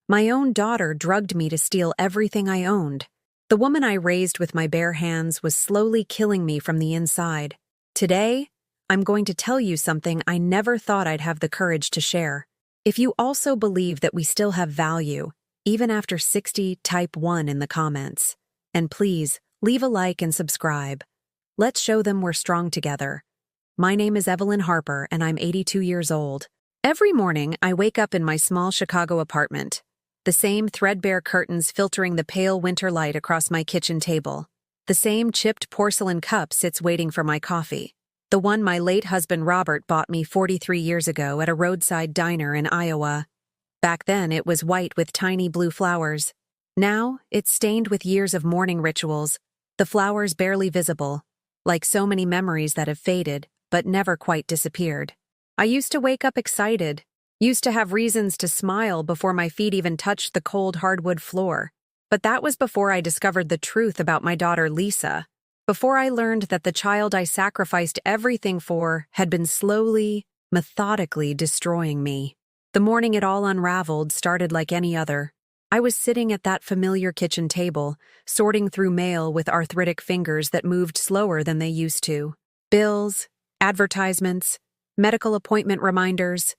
My own daughter drugged me to steal everything I owned. The woman I raised with my bare hands was slowly killing me from the inside. Today, I'm going to tell you something I never thought I'd have the courage to share. If you also believe that we still have value, even after 60, type 1 in the comments. And please, leave a like and subscribe. Let's show them we're strong together. My name is Evelyn Harper, and I'm 82 years old. Every morning, I wake up in my small Chicago apartment. The same threadbare curtains filtering the pale winter light across my kitchen table. The same chipped porcelain cup sits waiting for my coffee. The one my late husband Robert bought me 43 years ago at a roadside diner in Iowa. Back then, it was white with tiny blue flowers. Now, it's stained with years of mourning rituals, the flowers barely visible, like so many memories that have faded, but never quite disappeared. I used to wake up excited, used to have reasons to smile before my feet even touched the cold hardwood floor. But that was before I discovered the truth about my daughter Lisa, before I learned that the child I sacrificed everything for had been slowly, methodically destroying me. The morning it all unraveled started like any other. I was sitting at that familiar kitchen table, sorting through mail with arthritic fingers that moved slower than they used to. Bills, advertisements, medical appointment reminders,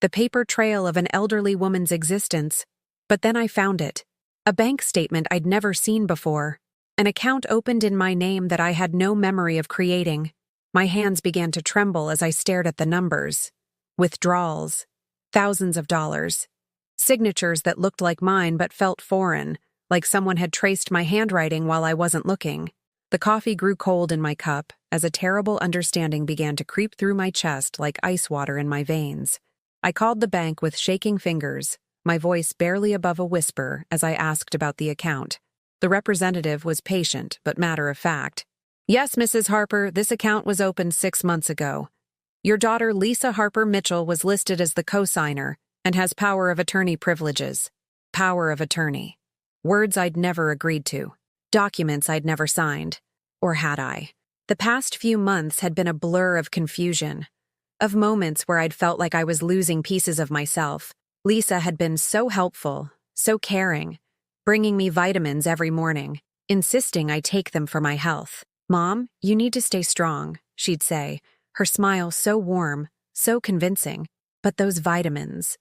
the paper trail of an elderly woman's existence. But then I found it. A bank statement I'd never seen before. An account opened in my name that I had no memory of creating. My hands began to tremble as I stared at the numbers. Withdrawals. Thousands of dollars. Signatures that looked like mine but felt foreign, like someone had traced my handwriting while I wasn't looking. The coffee grew cold in my cup as a terrible understanding began to creep through my chest like ice water in my veins. I called the bank with shaking fingers, my voice barely above a whisper as I asked about the account. The representative was patient but matter-of-fact. "Yes, Mrs. Harper, this account was opened 6 months ago. Your daughter Lisa Harper Mitchell was listed as the co-signer and has power of attorney privileges." Power of attorney. Words I'd never agreed to. Documents I'd never signed. Or had I? The past few months had been a blur of confusion, of moments where I'd felt like I was losing pieces of myself. Lisa had been so helpful, so caring, bringing me vitamins every morning, insisting I take them for my health. "Mom, you need to stay strong," she'd say, her smile so warm, so convincing. But those vitamins,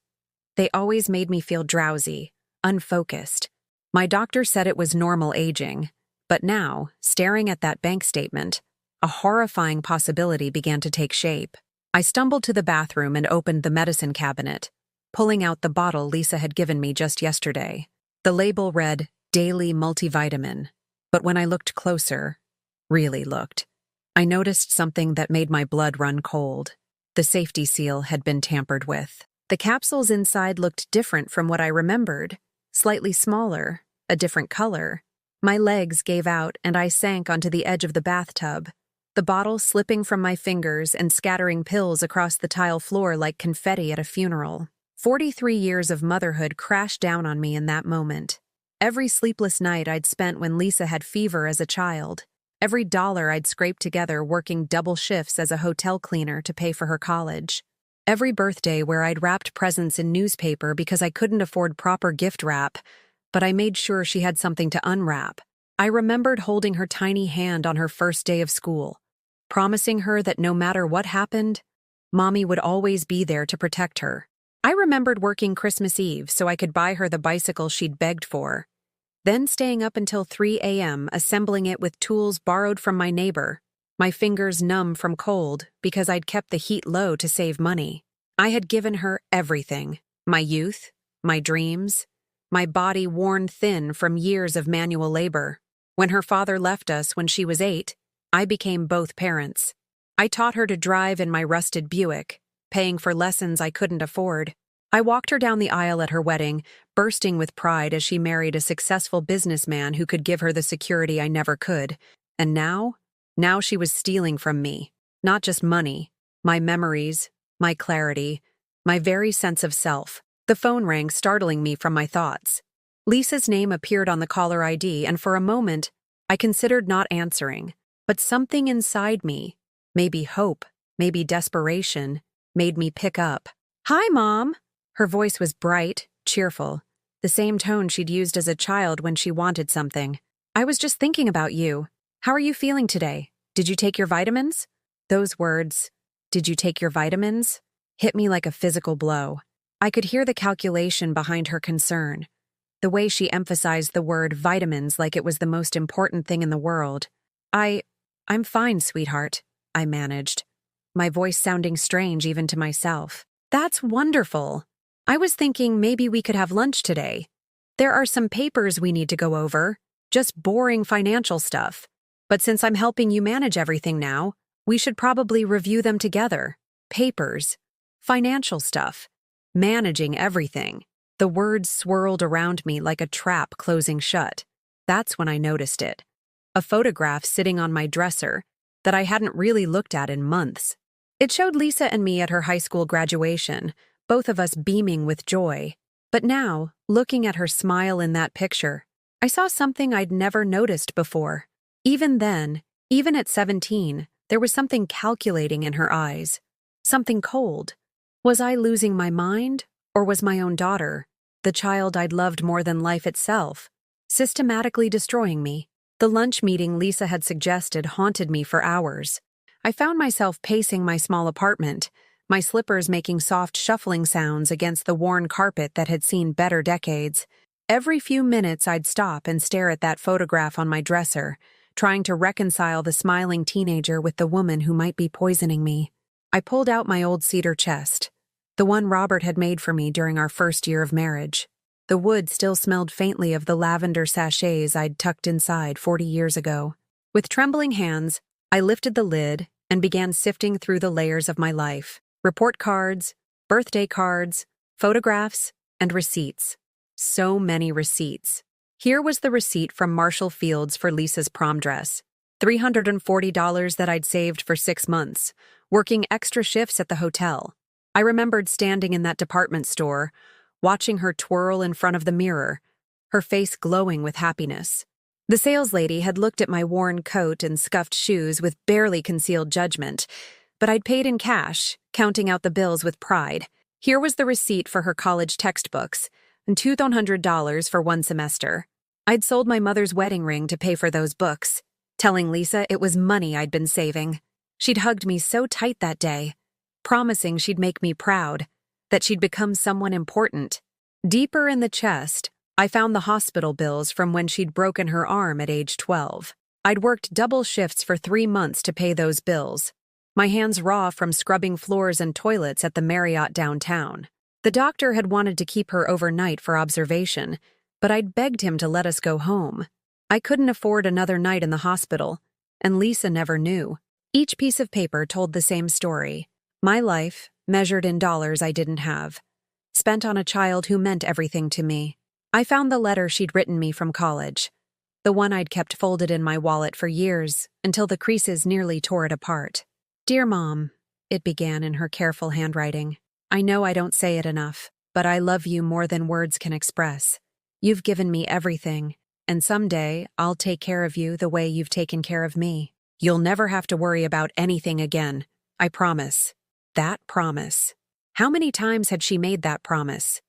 they always made me feel drowsy, unfocused. My doctor said it was normal aging, but now, staring at that bank statement, a horrifying possibility began to take shape. I stumbled to the bathroom and opened the medicine cabinet, pulling out the bottle Lisa had given me just yesterday. The label read, "Daily Multivitamin," but when I looked closer, really looked, I noticed something that made my blood run cold. The safety seal had been tampered with. The capsules inside looked different from what I remembered, slightly smaller, a different color. My legs gave out and I sank onto the edge of the bathtub, the bottle slipping from my fingers and scattering pills across the tile floor like confetti at a funeral. 43 years of motherhood crashed down on me in that moment. Every sleepless night I'd spent when Lisa had fever as a child. Every dollar I'd scraped together working double shifts as a hotel cleaner to pay for her college. Every birthday where I'd wrapped presents in newspaper because I couldn't afford proper gift wrap, but I made sure she had something to unwrap. I remembered holding her tiny hand on her first day of school, promising her that no matter what happened, Mommy would always be there to protect her. I remembered working Christmas Eve so I could buy her the bicycle she'd begged for, then staying up until 3 a.m. assembling it with tools borrowed from my neighbor, my fingers numb from cold because I'd kept the heat low to save money. I had given her everything, my youth, my dreams, my body worn thin from years of manual labor. When her father left us when she was 8, I became both parents. I taught her to drive in my rusted Buick, paying for lessons I couldn't afford. I walked her down the aisle at her wedding, bursting with pride as she married a successful businessman who could give her the security I never could. And now she was stealing from me. Not just money, my memories, my clarity, my very sense of self. The phone rang, startling me from my thoughts. Lisa's name appeared on the caller ID, and for a moment, I considered not answering. But something inside me, maybe hope, maybe desperation, made me pick up. "Hi, Mom." Her voice was bright, cheerful. the same tone she'd used as a child when she wanted something. "I was just thinking about you. How are you feeling today? Did you take your vitamins?" Those words, "Did you take your vitamins?" hit me like a physical blow. I could hear the calculation behind her concern, the way she emphasized the word vitamins like it was the most important thing in the world. I'm fine, sweetheart," I managed, my voice sounding strange even to myself. "That's wonderful. I was thinking maybe we could have lunch today. There are some papers we need to go over, just boring financial stuff. But since I'm helping you manage everything now, we should probably review them together. Papers, financial stuff, managing everything." The words swirled around me like a trap closing shut. That's when I noticed it. A photograph sitting on my dresser that I hadn't really looked at in months. It showed Lisa and me at her high school graduation, both of us beaming with joy. But now, looking at her smile in that picture, I saw something I'd never noticed before. Even then, even at 17, there was something calculating in her eyes. Something cold. Was I losing my mind, or was my own daughter, the child I'd loved more than life itself, systematically destroying me? The lunch meeting Lisa had suggested haunted me for hours. I found myself pacing my small apartment, my slippers making soft shuffling sounds against the worn carpet that had seen better decades. Every few minutes I'd stop and stare at that photograph on my dresser, trying to reconcile the smiling teenager with the woman who might be poisoning me. I pulled out my old cedar chest, the one Robert had made for me during our first year of marriage. The wood still smelled faintly of the lavender sachets I'd tucked inside 40 years ago. With trembling hands, I lifted the lid and began sifting through the layers of my life. Report cards, birthday cards, photographs, and receipts. So many receipts. Here was the receipt from Marshall Fields for Lisa's prom dress. $340 that I'd saved for 6 months, working extra shifts at the hotel. I remembered standing in that department store, watching her twirl in front of the mirror, her face glowing with happiness. The saleslady had looked at my worn coat and scuffed shoes with barely concealed judgment, but I'd paid in cash, counting out the bills with pride. Here was the receipt for her college textbooks, and $200 for 1 semester. I'd sold my mother's wedding ring to pay for those books, telling Lisa it was money I'd been saving. She'd hugged me so tight that day, promising she'd make me proud, that she'd become someone important. Deeper in the chest, I found the hospital bills from when she'd broken her arm at age 12. I'd worked double shifts for 3 months to pay those bills, my hands raw from scrubbing floors and toilets at the Marriott downtown. The doctor had wanted to keep her overnight for observation, but I'd begged him to let us go home. I couldn't afford another night in the hospital, and Lisa never knew. Each piece of paper told the same story. My life, measured in dollars I didn't have, spent on a child who meant everything to me. I found the letter she'd written me from college, the one I'd kept folded in my wallet for years until the creases nearly tore it apart. "Dear Mom," it began in her careful handwriting. "I know I don't say it enough, but I love you more than words can express. You've given me everything, and someday I'll take care of you the way you've taken care of me. You'll never have to worry about anything again. I promise." That promise. How many times had she made that promise?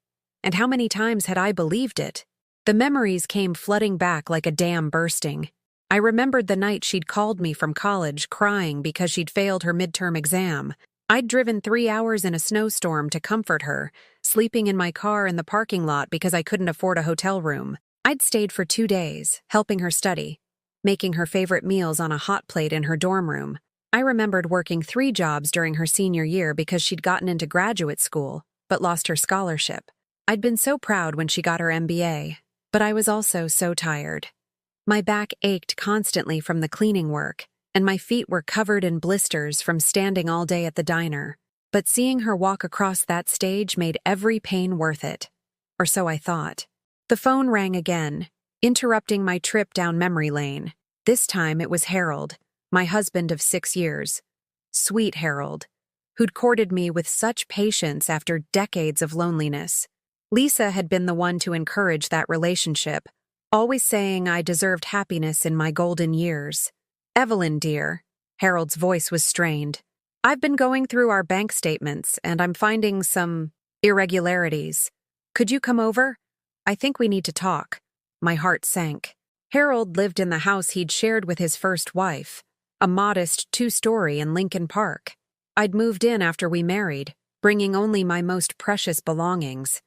And how many times had I believed it? The memories came flooding back like a dam bursting. I remembered the night she'd called me from college crying because she'd failed her midterm exam. I'd driven 3 hours in a snowstorm to comfort her, sleeping in my car in the parking lot because I couldn't afford a hotel room. I'd stayed for 2 days, helping her study, making her favorite meals on a hot plate in her dorm room. I remembered working 3 jobs during her senior year because she'd gotten into graduate school, but lost her scholarship. I'd been so proud when she got her MBA, but I was also so tired. My back ached constantly from the cleaning work, and my feet were covered in blisters from standing all day at the diner. But seeing her walk across that stage made every pain worth it. Or so I thought. The phone rang again, interrupting my trip down memory lane. This time it was Harold, my husband of 6 years. Sweet Harold, who'd courted me with such patience after decades of loneliness. Lisa had been the one to encourage that relationship, always saying I deserved happiness in my golden years. "Evelyn, dear," Harold's voice was strained. "I've been going through our bank statements, and I'm finding some irregularities. Could you come over? I think we need to talk. My heart sank. Harold lived in the house he'd shared with his first wife, a modest two-story in Lincoln Park. I'd moved in after we married, bringing only my most precious belongings.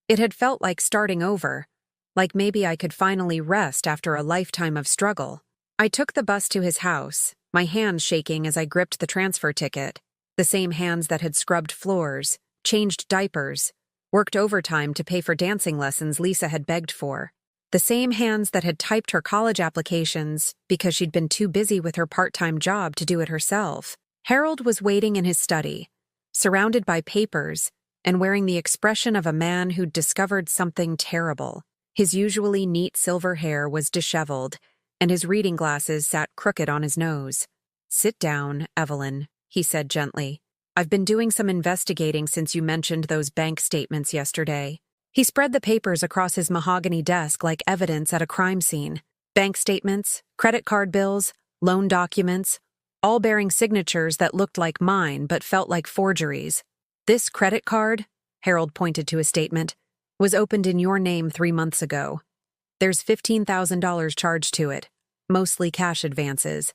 It had felt like starting over, like maybe I could finally rest after a lifetime of struggle. I took the bus to his house, my hands shaking as I gripped the transfer ticket, the same hands that had scrubbed floors, changed diapers, worked overtime to pay for dancing lessons Lisa had begged for, the same hands that had typed her college applications because she'd been too busy with her part-time job to do it herself. Harold was waiting in his study, surrounded by papers and wearing the expression of a man who'd discovered something terrible. His usually neat silver hair was disheveled, and his reading glasses sat crooked on his nose. "Sit down, Evelyn," he said gently. "I've been doing some investigating since you mentioned those bank statements yesterday." He spread the papers across his mahogany desk like evidence at a crime scene. Bank statements, credit card bills, loan documents, all bearing signatures that looked like mine but felt like forgeries. "This credit card," Harold pointed to a statement, "was opened in your name 3 months ago. There's $15,000 charged to it, mostly cash advances.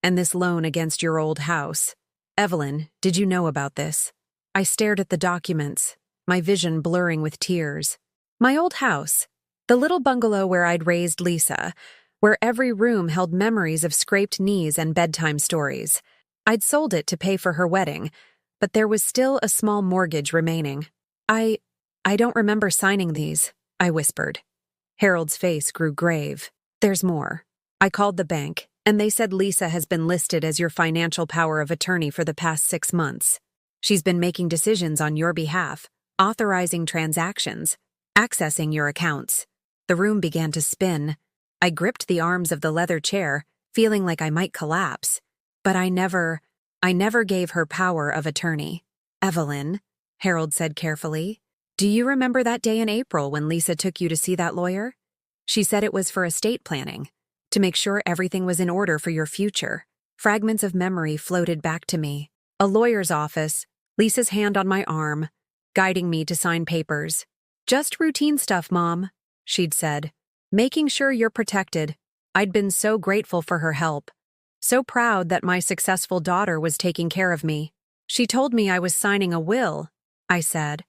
And this loan against your old house. Evelyn, did you know about this?" I stared at the documents, my vision blurring with tears. My old house, the little bungalow where I'd raised Lisa, where every room held memories of scraped knees and bedtime stories. I'd sold it to pay for her wedding, but there was still a small mortgage remaining. I don't remember signing these," I whispered. Harold's face grew grave. "There's more. I called the bank, and they said Lisa has been listed as your financial power of attorney for the past 6 months. She's been making decisions on your behalf, authorizing transactions, accessing your accounts." The room began to spin. I gripped the arms of the leather chair, feeling like I might collapse. But I never gave her power of attorney. "Evelyn," Harold said carefully, "do you remember that day in April when Lisa took you to see that lawyer? She said it was for estate planning, to make sure everything was in order for your future." Fragments of memory floated back to me. A lawyer's office, Lisa's hand on my arm, guiding me to sign papers. "Just routine stuff, Mom," she'd said. "Making sure you're protected." I'd been so grateful for her help, so proud that my successful daughter was taking care of me. "She told me I was signing a will," I said,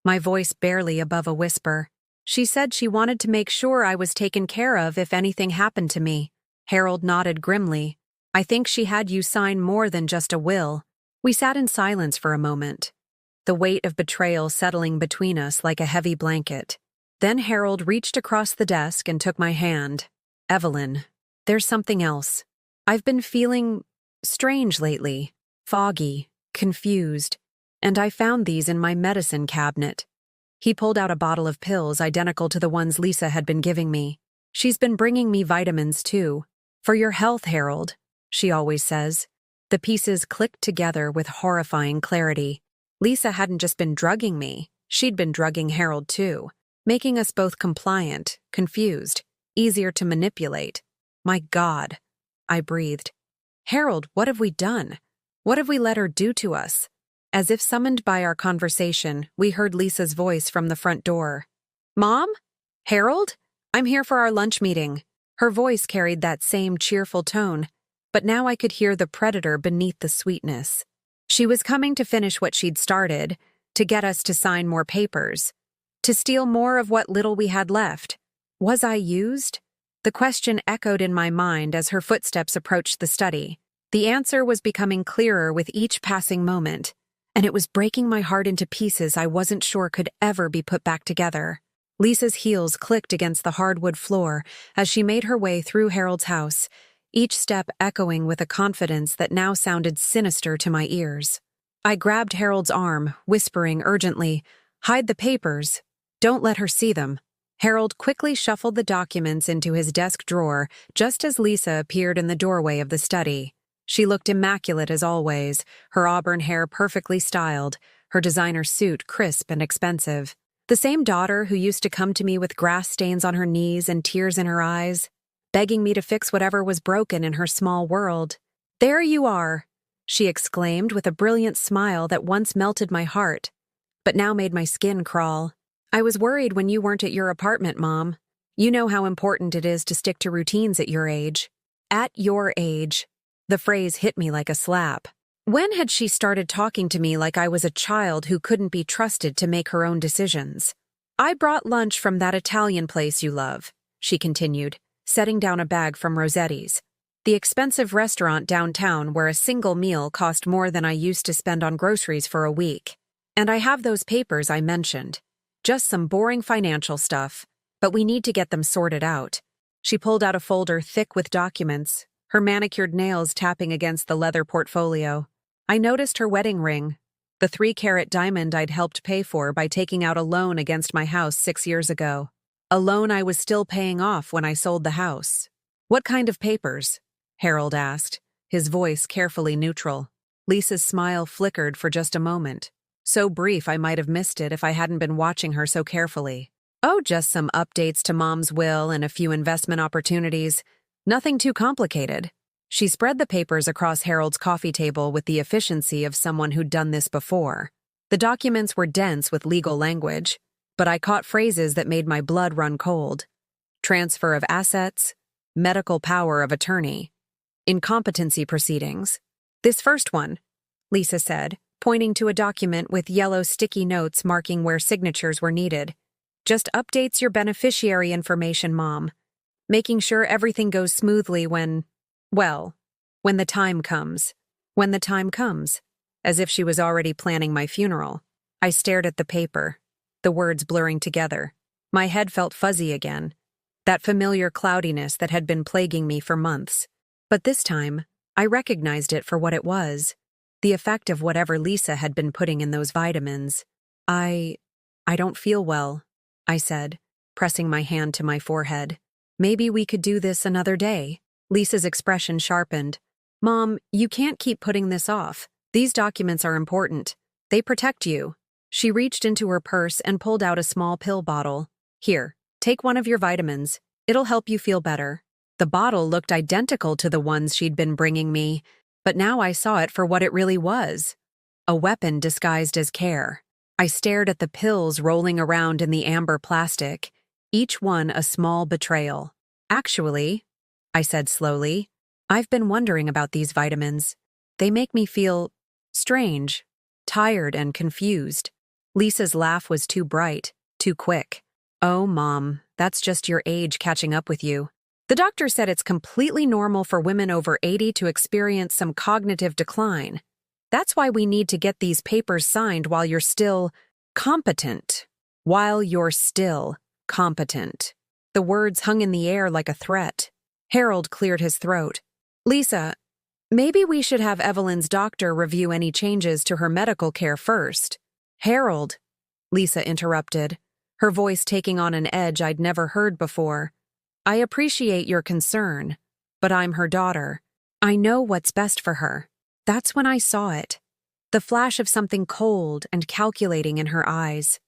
my voice barely above a whisper. "She said she wanted to make sure I was taken care of if anything happened to me." Harold nodded grimly. "I think she had you sign more than just a will." We sat in silence for a moment, the weight of betrayal settling between us like a heavy blanket. Then Harold reached across the desk and took my hand. "Evelyn, there's something else. I've been feeling strange lately, foggy, confused, and I found these in my medicine cabinet." He pulled out a bottle of pills identical to the ones Lisa had been giving me. "She's been bringing me vitamins, too. For your health, Harold," she always says. The pieces clicked together with horrifying clarity. Lisa hadn't just been drugging me, she'd been drugging Harold, too, making us both compliant, confused, easier to manipulate. "My God," I breathed. "Harold, what have we done? What have we let her do to us?" As if summoned by our conversation, we heard Lisa's voice from the front door. "Mom? Harold? I'm here for our lunch meeting." Her voice carried that same cheerful tone, but now I could hear the predator beneath the sweetness. She was coming to finish what she'd started, to get us to sign more papers, to steal more of what little we had left. Was I used? The question echoed in my mind as her footsteps approached the study. The answer was becoming clearer with each passing moment, and it was breaking my heart into pieces I wasn't sure could ever be put back together. Lisa's heels clicked against the hardwood floor as she made her way through Harold's house, each step echoing with a confidence that now sounded sinister to my ears. I grabbed Harold's arm, whispering urgently, "Hide the papers. Don't let her see them." Harold quickly shuffled the documents into his desk drawer just as Lisa appeared in the doorway of the study. She looked immaculate as always, her auburn hair perfectly styled, her designer suit crisp and expensive. The same daughter who used to come to me with grass stains on her knees and tears in her eyes, begging me to fix whatever was broken in her small world. "There you are," she exclaimed with a brilliant smile that once melted my heart, but now made my skin crawl. I was worried when you weren't at your apartment, Mom. You know how important it is to stick to routines at your age. At your age. The phrase hit me like a slap. When had she started talking to me like I was a child who couldn't be trusted to make her own decisions? I brought lunch from that Italian place you love, she continued, setting down a bag from Rossetti's, the expensive restaurant downtown where a single meal cost more than I used to spend on groceries for a week. And I have those papers I mentioned. Just some boring financial stuff, but we need to get them sorted out. She pulled out a folder thick with documents, her manicured nails tapping against the leather portfolio. I noticed her wedding ring, the 3-carat diamond I'd helped pay for by taking out a loan against my house 6 years ago. A loan I was still paying off when I sold the house. What kind of papers? Harold asked, his voice carefully neutral. Lisa's smile flickered for just a moment. So brief I might have missed it if I hadn't been watching her so carefully. Oh, just some updates to Mom's will and a few investment opportunities. Nothing too complicated. She spread the papers across Harold's coffee table with the efficiency of someone who'd done this before. The documents were dense with legal language, but I caught phrases that made my blood run cold. Transfer of assets, medical power of attorney, incompetency proceedings. This first one, Lisa said, pointing to a document with yellow sticky notes marking where signatures were needed. Just updates your beneficiary information, Mom. Making sure everything goes smoothly when the time comes. When the time comes. As if she was already planning my funeral. I stared at the paper, the words blurring together. My head felt fuzzy again. That familiar cloudiness that had been plaguing me for months. But this time, I recognized it for what it was. The effect of whatever Lisa had been putting in those vitamins. I don't feel well, I said, pressing my hand to my forehead. Maybe we could do this another day. Lisa's expression sharpened. Mom, you can't keep putting this off. These documents are important. They protect you. She reached into her purse and pulled out a small pill bottle. Here, take one of your vitamins. It'll help you feel better. The bottle looked identical to the ones she'd been bringing me, but now I saw it for what it really was. A weapon disguised as care. I stared at the pills rolling around in the amber plastic, each one a small betrayal. Actually, I said slowly, I've been wondering about these vitamins. They make me feel strange, tired and confused. Lisa's laugh was too bright, too quick. Oh, Mom, that's just your age catching up with you. The doctor said it's completely normal for women over 80 to experience some cognitive decline. That's why we need to get these papers signed while you're still competent. While you're still competent. The words hung in the air like a threat. Harold cleared his throat. Lisa, maybe we should have Evelyn's doctor review any changes to her medical care first. Harold, Lisa interrupted, her voice taking on an edge I'd never heard before. I appreciate your concern, but I'm her daughter. I know what's best for her. That's when I saw it. The flash of something cold and calculating in her eyes.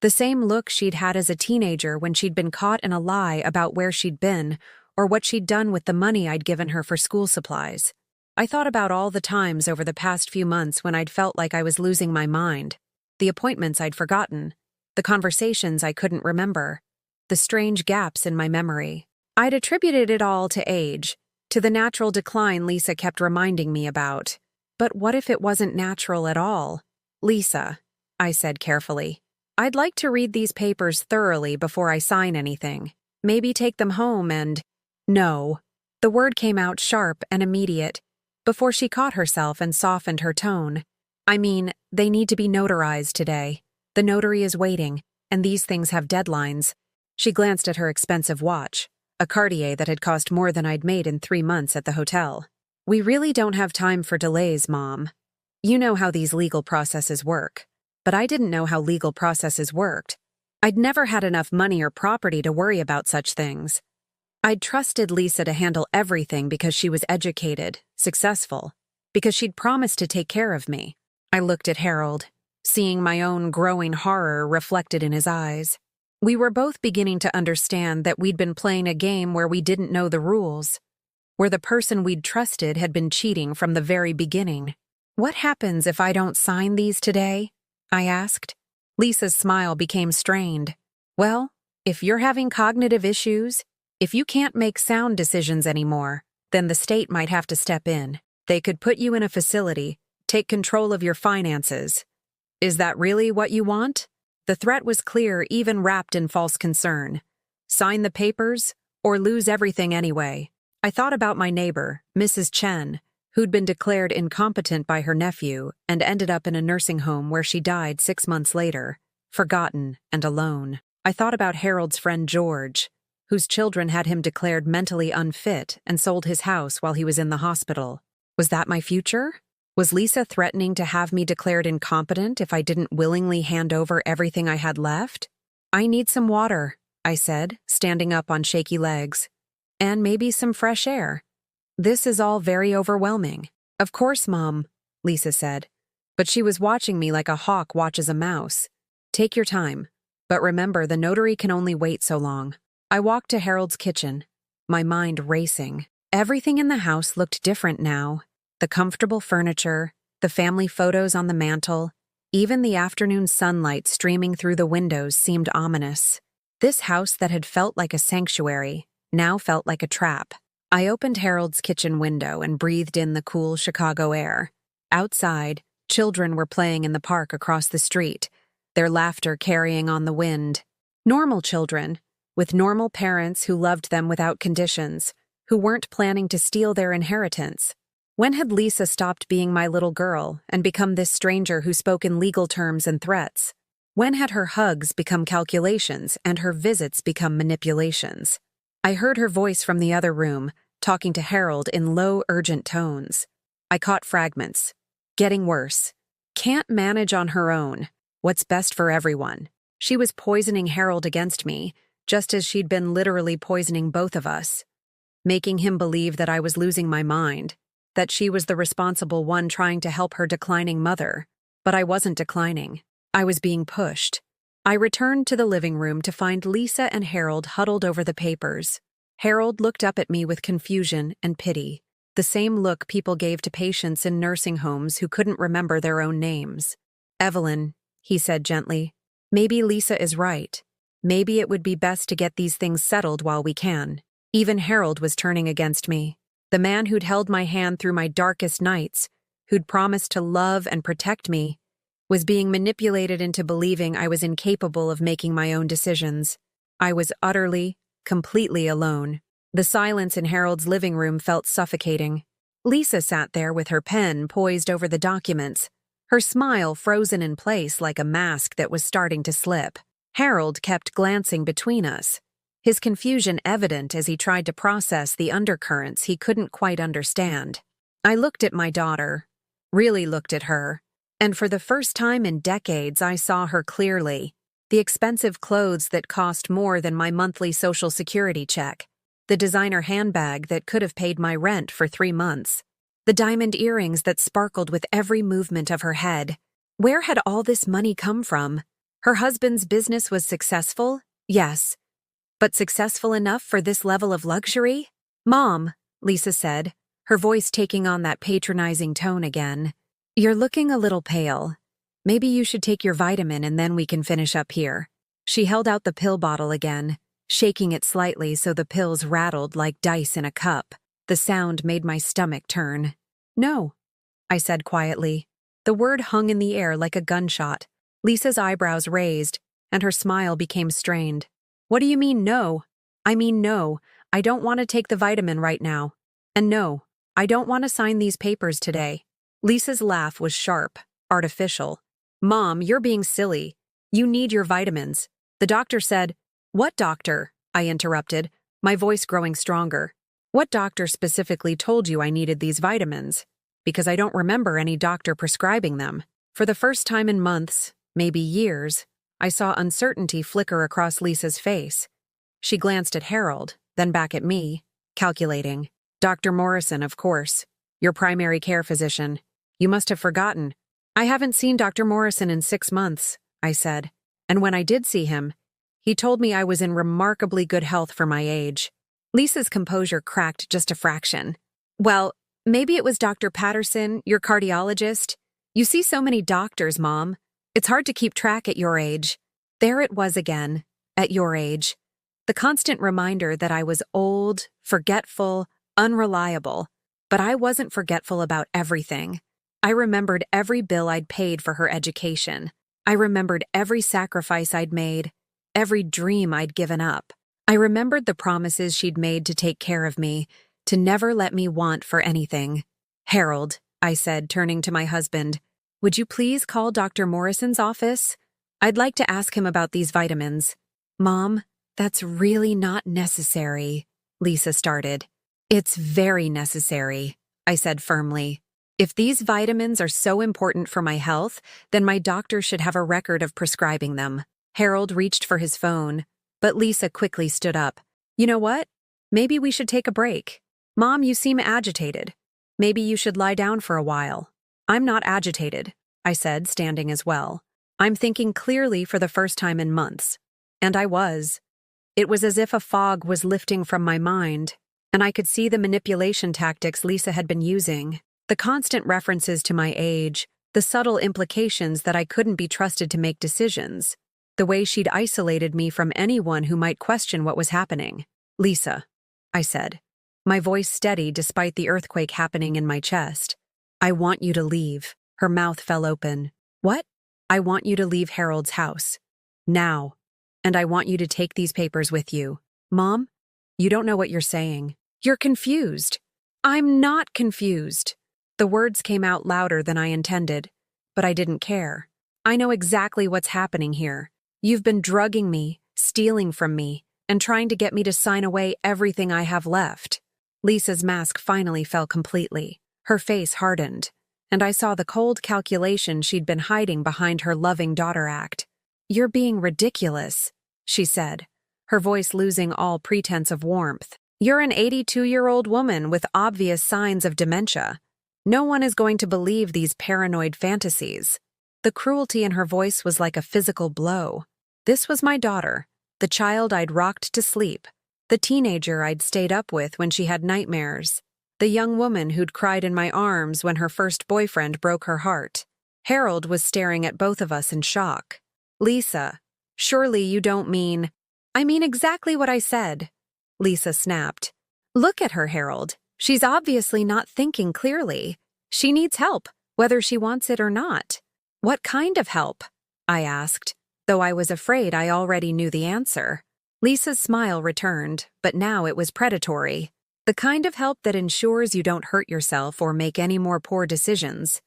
The same look she'd had as a teenager when she'd been caught in a lie about where she'd been or what she'd done with the money I'd given her for school supplies. I thought about all the times over the past few months when I'd felt like I was losing my mind. The appointments I'd forgotten. The conversations I couldn't remember. The strange gaps in my memory. I'd attributed it all to age, to the natural decline Lisa kept reminding me about. But what if it wasn't natural at all? Lisa, I said carefully, I'd like to read these papers thoroughly before I sign anything. Maybe take them home and… No. The word came out sharp and immediate, before she caught herself and softened her tone. I mean, they need to be notarized today. The notary is waiting, and these things have deadlines. She glanced at her expensive watch, a Cartier that had cost more than I'd made in 3 months at the hotel. We really don't have time for delays, Mom. You know how these legal processes work. But I didn't know how legal processes worked. I'd never had enough money or property to worry about such things. I'd trusted Lisa to handle everything because she was educated, successful, because she'd promised to take care of me. I looked at Harold, seeing my own growing horror reflected in his eyes. We were both beginning to understand that we'd been playing a game where we didn't know the rules, where the person we'd trusted had been cheating from the very beginning. What happens if I don't sign these today? I asked. Lisa's smile became strained. Well, if you're having cognitive issues, if you can't make sound decisions anymore, then the state might have to step in. They could put you in a facility, take control of your finances. Is that really what you want? The threat was clear, even wrapped in false concern. Sign the papers, or lose everything anyway. I thought about my neighbor, Mrs. Chen, who'd been declared incompetent by her nephew and ended up in a nursing home where she died 6 months later, forgotten and alone. I thought about Harold's friend George, whose children had him declared mentally unfit and sold his house while he was in the hospital. Was that my future? Was Lisa threatening to have me declared incompetent if I didn't willingly hand over everything I had left? I need some water, I said, standing up on shaky legs. And maybe some fresh air. This is all very overwhelming. Of course, Mom, Lisa said. But she was watching me like a hawk watches a mouse. Take your time. But remember, the notary can only wait so long. I walked to Harold's kitchen, my mind racing. Everything in the house looked different now. The comfortable furniture, the family photos on the mantel, even the afternoon sunlight streaming through the windows seemed ominous. This house that had felt like a sanctuary now felt like a trap. I opened Harold's kitchen window and breathed in the cool Chicago air. Outside, children were playing in the park across the street, their laughter carrying on the wind. Normal children, with normal parents who loved them without conditions, who weren't planning to steal their inheritance. When had Lisa stopped being my little girl and become this stranger who spoke in legal terms and threats? When had her hugs become calculations and her visits become manipulations? I heard her voice from the other room, talking to Harold in low, urgent tones. I caught fragments. Getting worse. Can't manage on her own. What's best for everyone. She was poisoning Harold against me, just as she'd been literally poisoning both of us. Making him believe that I was losing my mind, that she was the responsible one trying to help her declining mother. But I wasn't declining. I was being pushed. I returned to the living room to find Lisa and Harold huddled over the papers. Harold looked up at me with confusion and pity, the same look people gave to patients in nursing homes who couldn't remember their own names. Evelyn, he said gently, maybe Lisa is right. Maybe it would be best to get these things settled while we can. Even Harold was turning against me. The man who'd held my hand through my darkest nights, who'd promised to love and protect me, was being manipulated into believing I was incapable of making my own decisions. I was utterly, completely alone. The silence in Harold's living room felt suffocating. Lisa sat there with her pen poised over the documents, her smile frozen in place like a mask that was starting to slip. Harold kept glancing between us, his confusion evident as he tried to process the undercurrents he couldn't quite understand. I looked at my daughter, really looked at her, and for the first time in decades I saw her clearly. The expensive clothes that cost more than my monthly Social Security check, the designer handbag that could have paid my rent for 3 months, the diamond earrings that sparkled with every movement of her head. Where had all this money come from? Her husband's business was successful, yes, but successful enough for this level of luxury? Mom, Lisa said, her voice taking on that patronizing tone again. You're looking a little pale. Maybe you should take your vitamin and then we can finish up here. She held out the pill bottle again, shaking it slightly so the pills rattled like dice in a cup. The sound made my stomach turn. No, I said quietly. The word hung in the air like a gunshot. Lisa's eyebrows raised, and her smile became strained. What do you mean, no? I mean, no, I don't want to take the vitamin right now. And no, I don't want to sign these papers today. Lisa's laugh was sharp, artificial. Mom, you're being silly. You need your vitamins. The doctor said, What doctor? I interrupted, my voice growing stronger. What doctor specifically told you I needed these vitamins? Because I don't remember any doctor prescribing them. For the first time in months, maybe years, I saw uncertainty flicker across Lisa's face. She glanced at Harold, then back at me, calculating. Dr. Morrison, of course. Your primary care physician. You must have forgotten. I haven't seen Dr. Morrison in 6 months, I said. And when I did see him, he told me I was in remarkably good health for my age. Lisa's composure cracked just a fraction. Well, maybe it was Dr. Patterson, your cardiologist. You see so many doctors, Mom. It's hard to keep track at your age. There it was again, at your age. The constant reminder that I was old, forgetful, unreliable. But I wasn't forgetful about everything. I remembered every bill I'd paid for her education. I remembered every sacrifice I'd made, every dream I'd given up. I remembered the promises she'd made to take care of me, to never let me want for anything. "Harold," I said, turning to my husband, "would you please call Dr. Morrison's office? I'd like to ask him about these vitamins." "Mom, that's really not necessary," Lisa started. "It's very necessary," I said firmly. "If these vitamins are so important for my health, then my doctor should have a record of prescribing them." Harold reached for his phone, but Lisa quickly stood up. "You know what? Maybe we should take a break. Mom, you seem agitated. Maybe you should lie down for a while." "I'm not agitated," I said, standing as well. "I'm thinking clearly for the first time in months." And I was. It was as if a fog was lifting from my mind, and I could see the manipulation tactics Lisa had been using, the constant references to my age, the subtle implications that I couldn't be trusted to make decisions, the way she'd isolated me from anyone who might question what was happening. "Lisa," I said, my voice steady despite the earthquake happening in my chest. "I want you to leave." Her mouth fell open. "What?" "I want you to leave Harold's house. Now. And I want you to take these papers with you." "Mom, you don't know what you're saying. You're confused." "I'm not confused." The words came out louder than I intended, but I didn't care. "I know exactly what's happening here. You've been drugging me, stealing from me, and trying to get me to sign away everything I have left." Lisa's mask finally fell completely. Her face hardened, and I saw the cold calculation she'd been hiding behind her loving daughter act. "You're being ridiculous," she said, her voice losing all pretense of warmth. "You're an 82-year-old woman with obvious signs of dementia. No one is going to believe these paranoid fantasies." The cruelty in her voice was like a physical blow. This was my daughter, the child I'd rocked to sleep, the teenager I'd stayed up with when she had nightmares, the young woman who'd cried in my arms when her first boyfriend broke her heart. Harold was staring at both of us in shock. "Lisa, surely you don't mean—" "I mean exactly what I said," Lisa snapped. "Look at her, Harold. She's obviously not thinking clearly. She needs help, whether she wants it or not." "What kind of help?" I asked, though I was afraid I already knew the answer. Lisa's smile returned, but now it was predatory. "The kind of help that ensures you don't hurt yourself or make any more poor decisions.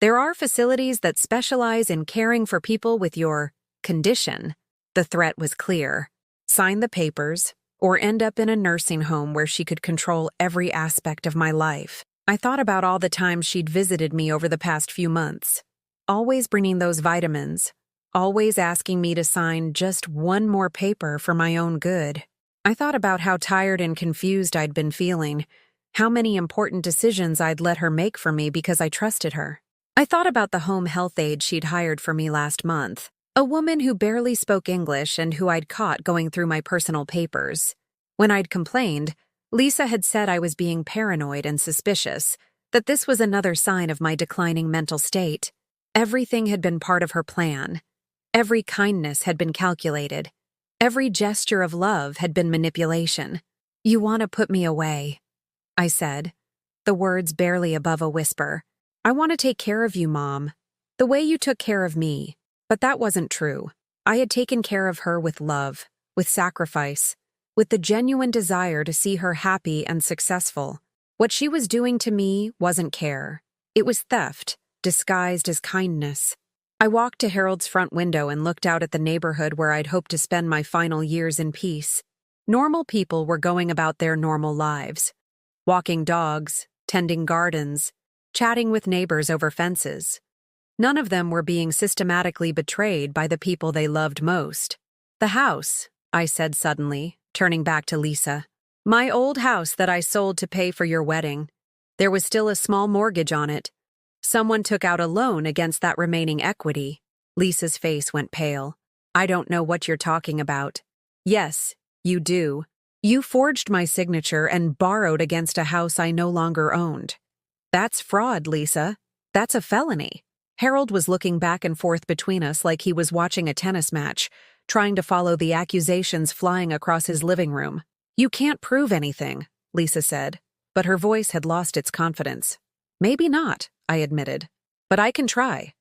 There are facilities that specialize in caring for people with your condition." The threat was clear. Sign the papers, or end up in a nursing home where she could control every aspect of my life. I thought about all the times she'd visited me over the past few months, always bringing those vitamins, always asking me to sign just one more paper for my own good. I thought about how tired and confused I'd been feeling, how many important decisions I'd let her make for me because I trusted her. I thought about the home health aide she'd hired for me last month, a woman who barely spoke English and who I'd caught going through my personal papers. When I'd complained, Lisa had said I was being paranoid and suspicious, that this was another sign of my declining mental state. Everything had been part of her plan. Every kindness had been calculated. Every gesture of love had been manipulation. "You want to put me away," I said, the words barely above a whisper. "I want to take care of you, Mom, the way you took care of me." But that wasn't true. I had taken care of her with love, with sacrifice, with the genuine desire to see her happy and successful. What she was doing to me wasn't care. It was theft, disguised as kindness. I walked to Harold's front window and looked out at the neighborhood where I'd hoped to spend my final years in peace. Normal people were going about their normal lives, walking dogs, tending gardens, chatting with neighbors over fences. None of them were being systematically betrayed by the people they loved most. "The house," I said suddenly, turning back to Lisa. "My old house that I sold to pay for your wedding. There was still a small mortgage on it. Someone took out a loan against that remaining equity." Lisa's face went pale. "I don't know what you're talking about." "Yes, you do. You forged my signature and borrowed against a house I no longer owned." "That's fraud, Lisa. That's a felony." Harold was looking back and forth between us like he was watching a tennis match, trying to follow the accusations flying across his living room. "You can't prove anything," Lisa said, but her voice had lost its confidence. "Maybe not," I admitted, "but I can try.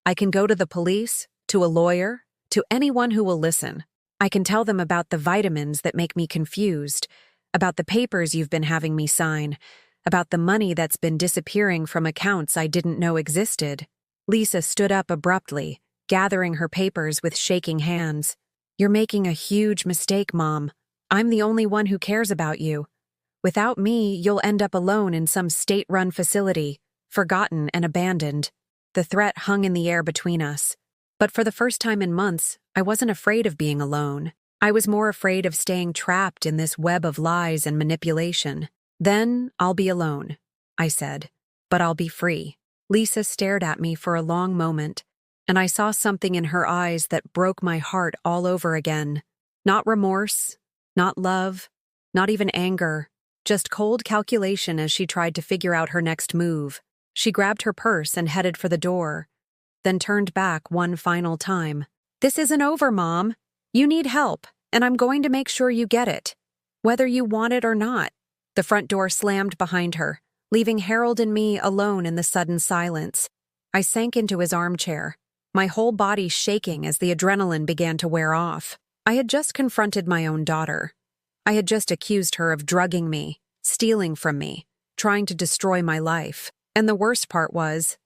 I can go to the police, to a lawyer, to anyone who will listen. I can tell them about the vitamins that make me confused, about the papers you've been having me sign, about the money that's been disappearing from accounts I didn't know existed." Lisa stood up abruptly, gathering her papers with shaking hands. "You're making a huge mistake, Mom. I'm the only one who cares about you. Without me, you'll end up alone in some state-run facility, forgotten and abandoned." The threat hung in the air between us. But for the first time in months, I wasn't afraid of being alone. I was more afraid of staying trapped in this web of lies and manipulation. "Then I'll be alone," I said, "but I'll be free." Lisa stared at me for a long moment, and I saw something in her eyes that broke my heart all over again. Not remorse, not love, not even anger, just cold calculation as she tried to figure out her next move. She grabbed her purse and headed for the door, then turned back one final time. "This isn't over, Mom. You need help, and I'm going to make sure you get it, whether you want it or not." The front door slammed behind her, leaving Harold and me alone in the sudden silence. I sank into his armchair, my whole body shaking as the adrenaline began to wear off. I had just confronted my own daughter. I had just accused her of drugging me, stealing from me, trying to destroy my life. And the worst part was,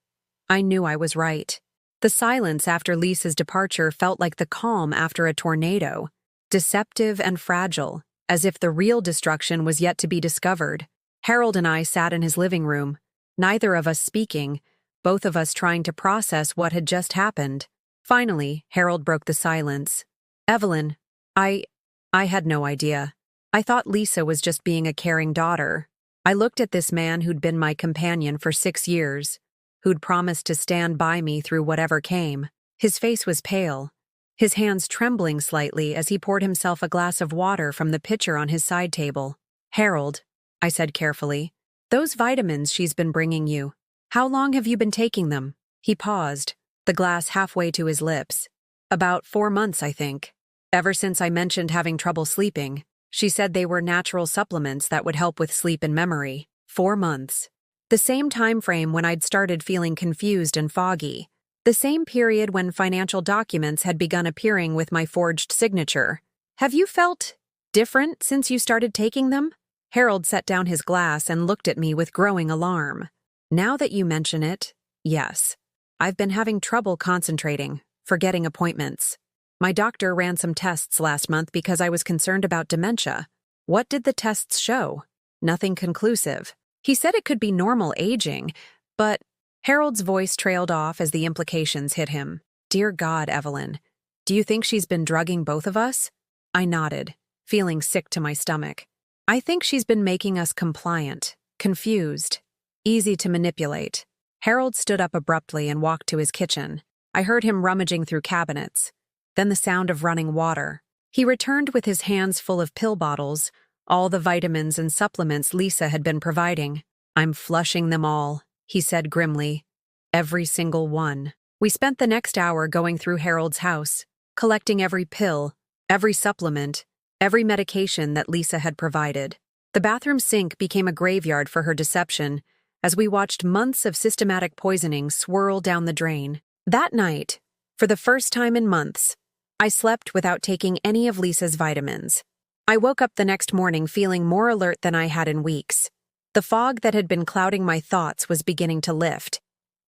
I knew I was right. The silence after Lisa's departure felt like the calm after a tornado, deceptive and fragile, as if the real destruction was yet to be discovered. Harold and I sat in his living room, neither of us speaking, both of us trying to process what had just happened. Finally, Harold broke the silence. "Evelyn, I had no idea. I thought Lisa was just being a caring daughter. I looked at this man who'd been my companion for 6 years, who'd promised to stand by me through whatever came. His face was pale, his hands trembling slightly as he poured himself a glass of water from the pitcher on his side table. "Harold," I said carefully, "those vitamins she's been bringing you, how long have you been taking them?" He paused, the glass halfway to his lips. "About 4 months, I think. Ever since I mentioned having trouble sleeping. She said they were natural supplements that would help with sleep and memory." 4 months. The same time frame when I'd started feeling confused and foggy. The same period when financial documents had begun appearing with my forged signature. "Have you felt different since you started taking them?" Harold set down his glass and looked at me with growing alarm. "Now that you mention it, yes. I've been having trouble concentrating, forgetting appointments. My doctor ran some tests last month because I was concerned about dementia. What did the tests show? Nothing conclusive. He said it could be normal aging, but..." Harold's voice trailed off as the implications hit him. "Dear God, Evelyn, do you think she's been drugging both of us?" I nodded, feeling sick to my stomach. "I think she's been making us compliant, confused, easy to manipulate." Harold stood up abruptly and walked to his kitchen. I heard him rummaging through cabinets, then the sound of running water. He returned with his hands full of pill bottles, all the vitamins and supplements Lisa had been providing. "I'm flushing them all," he said grimly. "Every single one." We spent the next hour going through Harold's house, collecting every pill, every supplement, every medication that Lisa had provided. The bathroom sink became a graveyard for her deception as we watched months of systematic poisoning swirl down the drain. That night, for the first time in months, I slept without taking any of Lisa's vitamins. I woke up the next morning feeling more alert than I had in weeks. The fog that had been clouding my thoughts was beginning to lift,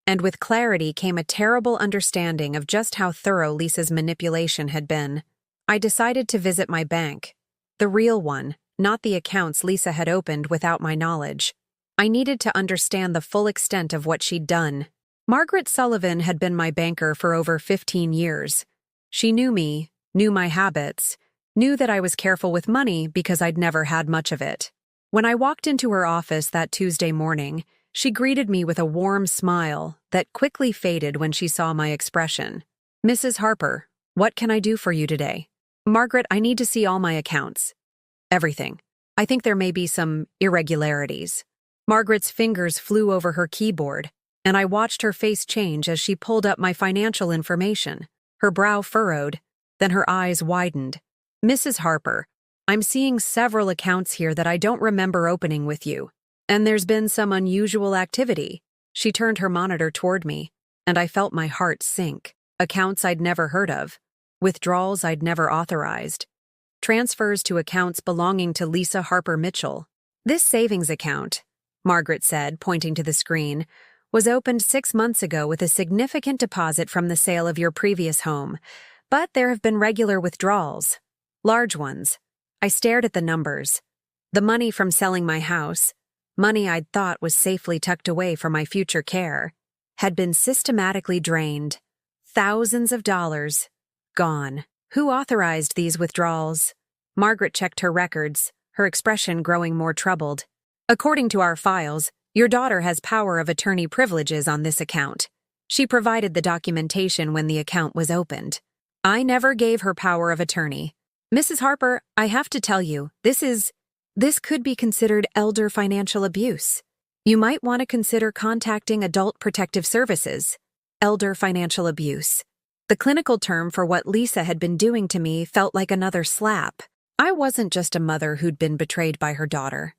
and with clarity came a terrible understanding of just how thorough Lisa's manipulation had been. I decided to visit my bank, the real one, not the accounts Lisa had opened without my knowledge. I needed to understand the full extent of what she'd done. Margaret Sullivan had been my banker for over 15 years. She knew me, knew my habits, knew that I was careful with money because I'd never had much of it. When I walked into her office that Tuesday morning, she greeted me with a warm smile that quickly faded when she saw my expression. "Mrs. Harper, what can I do for you today?" "Margaret, I need to see all my accounts. Everything. I think there may be some irregularities." Margaret's fingers flew over her keyboard, and I watched her face change as she pulled up my financial information. Her brow furrowed, then her eyes widened. "Mrs. Harper, I'm seeing several accounts here that I don't remember opening with you, and there's been some unusual activity." She turned her monitor toward me, and I felt my heart sink. Accounts I'd never heard of, withdrawals I'd never authorized, transfers to accounts belonging to Lisa Harper Mitchell. "This savings account," Margaret said, pointing to the screen, "was opened 6 months ago with a significant deposit from the sale of your previous home, but there have been regular withdrawals. Large ones." I stared at the numbers. The money from selling my house, money I'd thought was safely tucked away for my future care, had been systematically drained. Thousands of dollars, gone. Who authorized these withdrawals? Margaret checked her records, her expression growing more troubled. "According to our files, your daughter has power of attorney privileges on this account. She provided the documentation when the account was opened. I never gave her power of attorney. Mrs. Harper, I have to tell you, this could be considered elder financial abuse. You might want to consider contacting Adult Protective Services." Elder financial abuse. The clinical term for what Lisa had been doing to me felt like another slap. I wasn't just a mother who'd been betrayed by her daughter.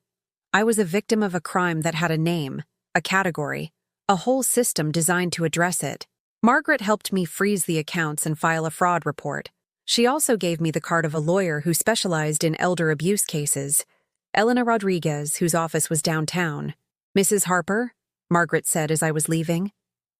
I was a victim of a crime that had a name, a category, a whole system designed to address it. Margaret helped me freeze the accounts and file a fraud report. She also gave me the card of a lawyer who specialized in elder abuse cases, Elena Rodriguez, whose office was downtown. "Mrs. Harper," Margaret said as I was leaving,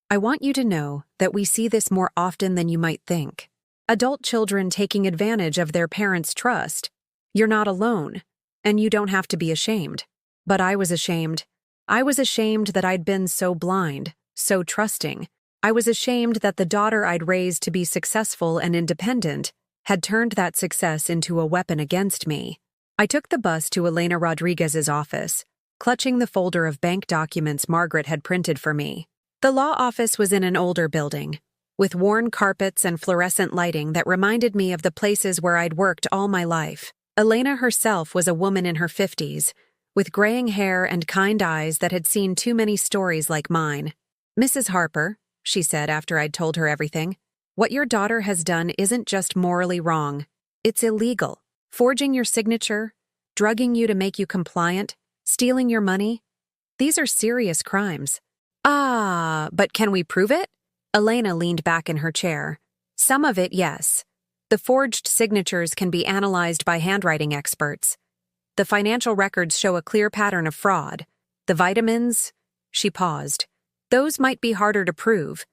"I want you to know that we see this more often than you might think. Adult children taking advantage of their parents' trust. You're not alone, and you don't have to be ashamed." But I was ashamed. I was ashamed that I'd been so blind, so trusting. I was ashamed that the daughter I'd raised to be successful and independent had turned that success into a weapon against me. I took the bus to Elena Rodriguez's office, clutching the folder of bank documents Margaret had printed for me. The law office was in an older building, with worn carpets and fluorescent lighting that reminded me of the places where I'd worked all my life. Elena herself was a woman in her 50s, with graying hair and kind eyes that had seen too many stories like mine. "Mrs. Harper," she said after I'd told her everything, "what your daughter has done isn't just morally wrong. It's illegal. Forging your signature, drugging you to make you compliant, stealing your money. These are serious crimes." "Ah, but can we prove it?" Elena leaned back in her chair. "Some of it, yes. The forged signatures can be analyzed by handwriting experts. The financial records show a clear pattern of fraud. The vitamins," she paused, "those might be harder to prove,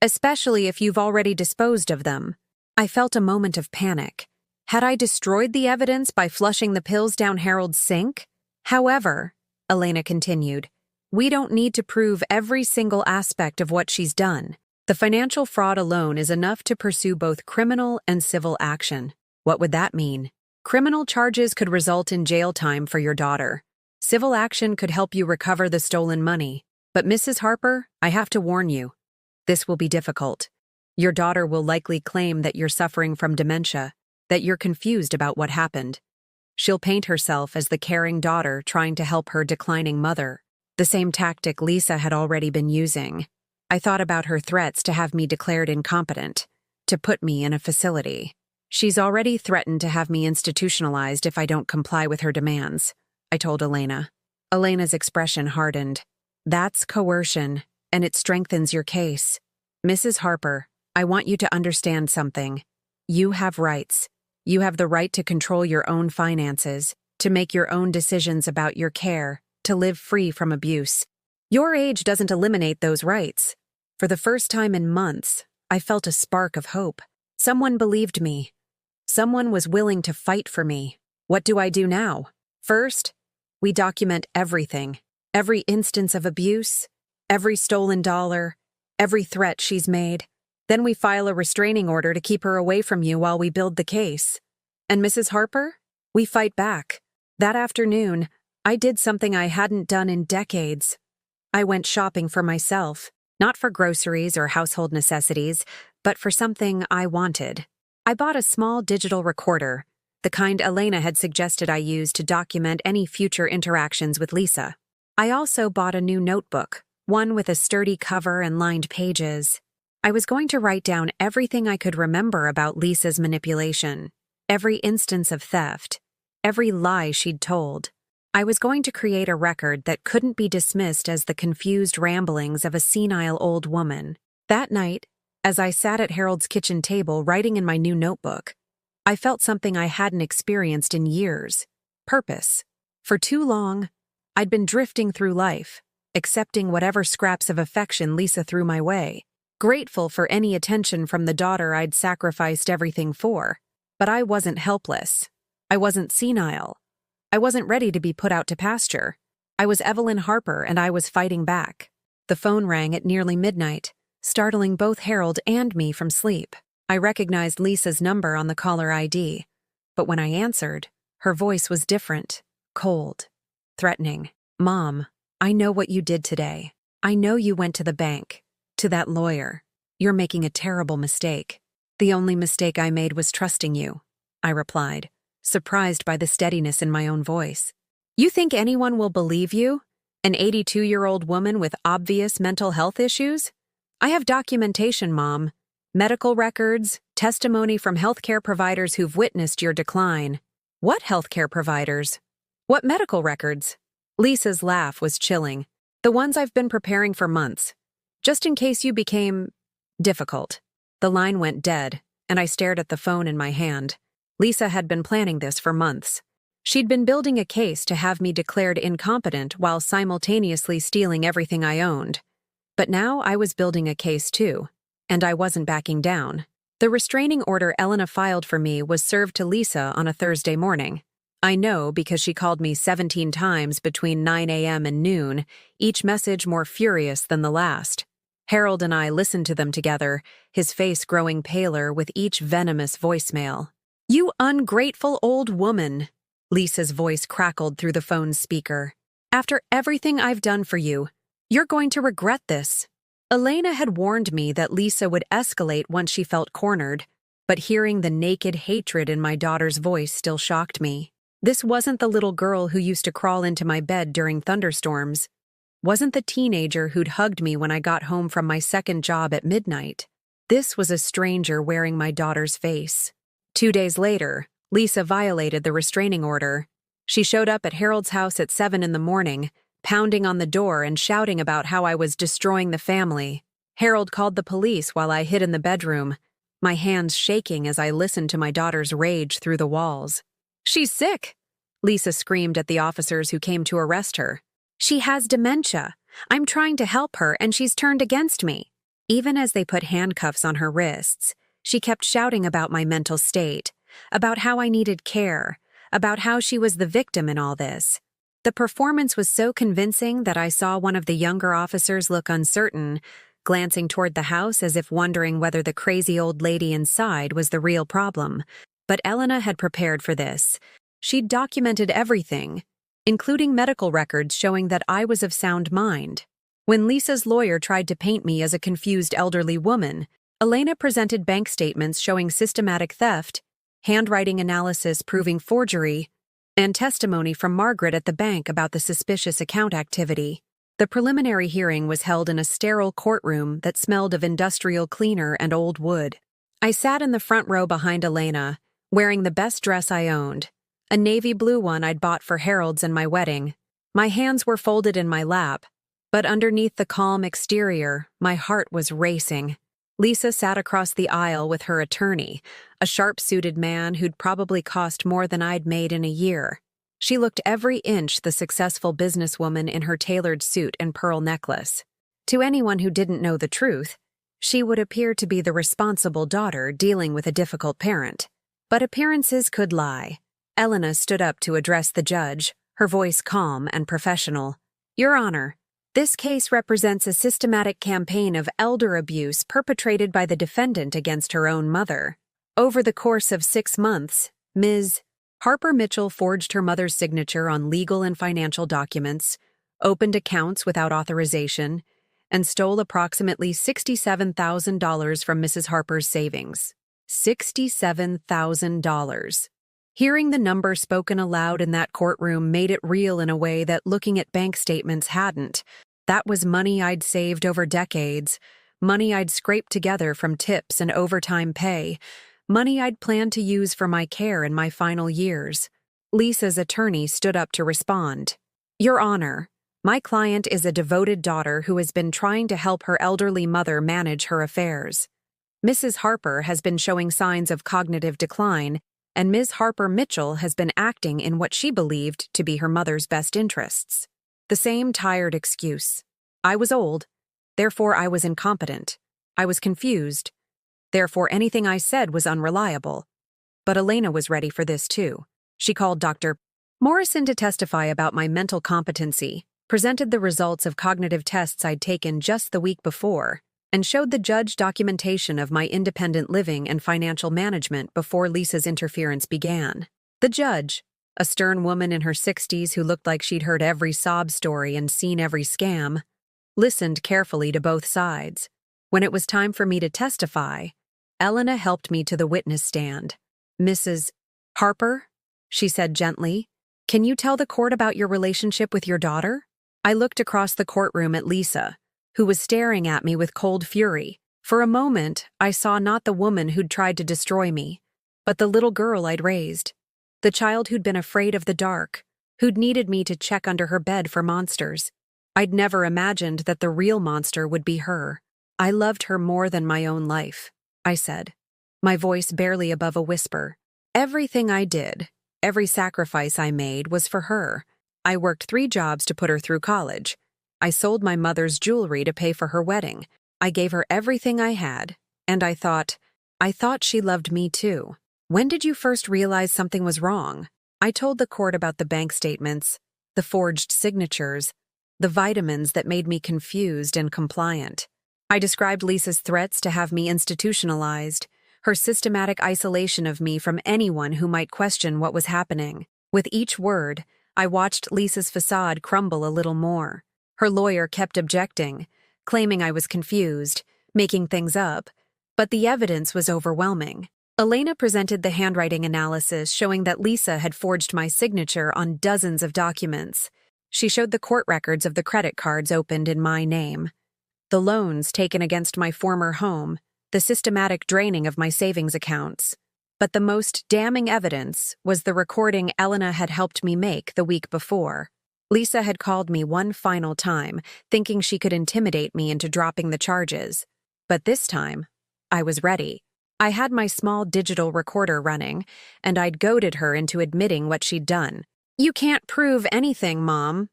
especially if you've already disposed of them." I felt a moment of panic. Had I destroyed the evidence by flushing the pills down Harold's sink? "However," Elena continued, "we don't need to prove every single aspect of what she's done. The financial fraud alone is enough to pursue both criminal and civil action." What would that mean? Criminal charges could result in jail time for your daughter. Civil action could help you recover the stolen money. But Mrs. Harper, I have to warn you. This will be difficult. Your daughter will likely claim that you're suffering from dementia, that you're confused about what happened. She'll paint herself as the caring daughter trying to help her declining mother, the same tactic Lisa had already been using. I thought about her threats to have me declared incompetent, to put me in a facility. "She's already threatened to have me institutionalized if I don't comply with her demands," I told Elena. Elena's expression hardened. "That's coercion, and it strengthens your case. Mrs. Harper, I want you to understand something. You have rights. You have the right to control your own finances, to make your own decisions about your care, to live free from abuse. Your age doesn't eliminate those rights." For the first time in months, I felt a spark of hope. Someone believed me. Someone was willing to fight for me. What do I do now? First, we document everything. Every instance of abuse, every stolen dollar, every threat she's made. Then we file a restraining order to keep her away from you while we build the case. And Mrs. Harper? We fight back. That afternoon, I did something I hadn't done in decades. I went shopping for myself, not for groceries or household necessities, but for something I wanted. I bought a small digital recorder, the kind Elena had suggested I use to document any future interactions with Lisa. I also bought a new notebook, one with a sturdy cover and lined pages. I was going to write down everything I could remember about Lisa's manipulation, every instance of theft, every lie she'd told. I was going to create a record that couldn't be dismissed as the confused ramblings of a senile old woman. That night, as I sat at Harold's kitchen table writing in my new notebook, I felt something I hadn't experienced in years: purpose. For too long, I'd been drifting through life, accepting whatever scraps of affection Lisa threw my way, grateful for any attention from the daughter I'd sacrificed everything for. But I wasn't helpless. I wasn't senile. I wasn't ready to be put out to pasture. I was Evelyn Harper, and I was fighting back. The phone rang at nearly midnight, startling both Harold and me from sleep. I recognized Lisa's number on the caller ID, but when I answered, her voice was different, cold, threatening. "Mom, I know what you did today. I know you went to the bank, to that lawyer. You're making a terrible mistake." "The only mistake I made was trusting you," I replied, surprised by the steadiness in my own voice. "You think anyone will believe you? An 82-year-old woman with obvious mental health issues? I have documentation, Mom. Medical records, testimony from healthcare providers who've witnessed your decline." "What healthcare providers? What medical records?" Lisa's laugh was chilling. "The ones I've been preparing for months, just in case you became difficult." The line went dead, and I stared at the phone in my hand. Lisa had been planning this for months. She'd been building a case to have me declared incompetent while simultaneously stealing everything I owned. But now I was building a case too, and I wasn't backing down. The restraining order Elena filed for me was served to Lisa on a Thursday morning. I know because she called me 17 times between 9 a.m. and noon, each message more furious than the last. Harold and I listened to them together, his face growing paler with each venomous voicemail. "You ungrateful old woman," Lisa's voice crackled through the phone's speaker. "After everything I've done for you, you're going to regret this." Elena had warned me that Lisa would escalate once she felt cornered, but hearing the naked hatred in my daughter's voice still shocked me. This wasn't the little girl who used to crawl into my bed during thunderstorms. Wasn't the teenager who'd hugged me when I got home from my second job at midnight. This was a stranger wearing my daughter's face. 2 days later, Lisa violated the restraining order. She showed up at Harold's house at 7 in the morning, pounding on the door and shouting about how I was destroying the family. Harold called the police while I hid in the bedroom, my hands shaking as I listened to my daughter's rage through the walls. "She's sick," Lisa screamed at the officers who came to arrest her. "She has dementia. I'm trying to help her and she's turned against me." Even as they put handcuffs on her wrists, she kept shouting about my mental state, about how I needed care, about how she was the victim in all this. The performance was so convincing that I saw one of the younger officers look uncertain, glancing toward the house as if wondering whether the crazy old lady inside was the real problem. But Elena had prepared for this. She'd documented everything, including medical records showing that I was of sound mind. When Lisa's lawyer tried to paint me as a confused elderly woman, Elena presented bank statements showing systematic theft, handwriting analysis proving forgery, and testimony from Margaret at the bank about the suspicious account activity. The preliminary hearing was held in a sterile courtroom that smelled of industrial cleaner and old wood. I sat in the front row behind Elena, wearing the best dress I owned, a navy blue one I'd bought for Harold's and my wedding. My hands were folded in my lap, but underneath the calm exterior, my heart was racing. Lisa sat across the aisle with her attorney, a sharp-suited man who'd probably cost more than I'd made in a year. She looked every inch the successful businesswoman in her tailored suit and pearl necklace. To anyone who didn't know the truth, she would appear to be the responsible daughter dealing with a difficult parent. But appearances could lie. Elena stood up to address the judge, her voice calm and professional. "Your Honor, this case represents a systematic campaign of elder abuse perpetrated by the defendant against her own mother. Over the course of 6 months, Ms. Harper Mitchell forged her mother's signature on legal and financial documents, opened accounts without authorization, and stole approximately $67,000 from Mrs. Harper's savings. $67,000. Hearing the number spoken aloud in that courtroom made it real in a way that looking at bank statements hadn't. That was money I'd saved over decades, money I'd scraped together from tips and overtime pay, money I'd planned to use for my care in my final years. Lisa's attorney stood up to respond. Your Honor, my client is a devoted daughter who has been trying to help her elderly mother manage her affairs. Mrs. Harper has been showing signs of cognitive decline, and Ms. Harper Mitchell has been acting in what she believed to be her mother's best interests. The same tired excuse. I was old, therefore I was incompetent. I was confused, therefore anything I said was unreliable. But Elena was ready for this too. She called Dr. Morrison to testify about my mental competency, presented the results of cognitive tests I'd taken just the week before, and showed the judge documentation of my independent living and financial management before Lisa's interference began. The judge, a stern woman in her 60s who looked like she'd heard every sob story and seen every scam, listened carefully to both sides. When it was time for me to testify, Elena helped me to the witness stand. Mrs. Harper, she said gently, can you tell the court about your relationship with your daughter? I looked across the courtroom at Lisa, who was staring at me with cold fury. For a moment, I saw not the woman who'd tried to destroy me, but the little girl I'd raised, the child who'd been afraid of the dark, who'd needed me to check under her bed for monsters. I'd never imagined that the real monster would be her. I loved her more than my own life, I said, my voice barely above a whisper. Everything I did, every sacrifice I made was for her. I worked 3 jobs to put her through college. I sold my mother's jewelry to pay for her wedding. I gave her everything I had, and I thought she loved me too. When did you first realize something was wrong? I told the court about the bank statements, the forged signatures, the vitamins that made me confused and compliant. I described Lisa's threats to have me institutionalized, her systematic isolation of me from anyone who might question what was happening. With each word, I watched Lisa's facade crumble a little more. Her lawyer kept objecting, claiming I was confused, making things up, but the evidence was overwhelming. Elena presented the handwriting analysis showing that Lisa had forged my signature on dozens of documents. She showed the court records of the credit cards opened in my name, the loans taken against my former home, the systematic draining of my savings accounts. But the most damning evidence was the recording Elena had helped me make the week before. Lisa had called me one final time, thinking she could intimidate me into dropping the charges. But this time, I was ready. I had my small digital recorder running, and I'd goaded her into admitting what she'd done. You can't prove anything, Mom,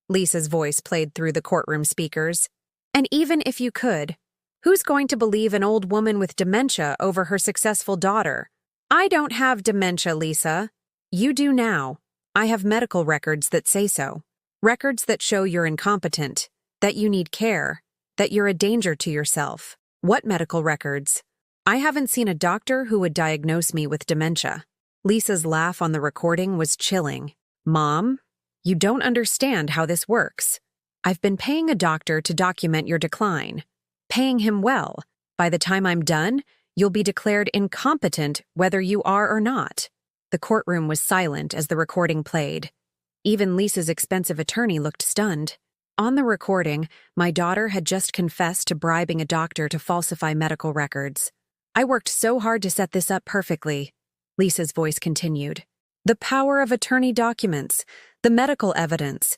Lisa's voice played through the courtroom speakers. And even if you could, who's going to believe an old woman with dementia over her successful daughter? I don't have dementia, Lisa. You do now. I have medical records that say so. Records that show you're incompetent, that you need care, that you're a danger to yourself. What medical records? I haven't seen a doctor who would diagnose me with dementia. Lisa's laugh on the recording was chilling. Mom, you don't understand how this works. I've been paying a doctor to document your decline. Paying him well. By the time I'm done, you'll be declared incompetent whether you are or not. The courtroom was silent as the recording played. Even Lisa's expensive attorney looked stunned. On the recording, my daughter had just confessed to bribing a doctor to falsify medical records. I worked so hard to set this up perfectly, Lisa's voice continued. The power of attorney documents, the medical evidence,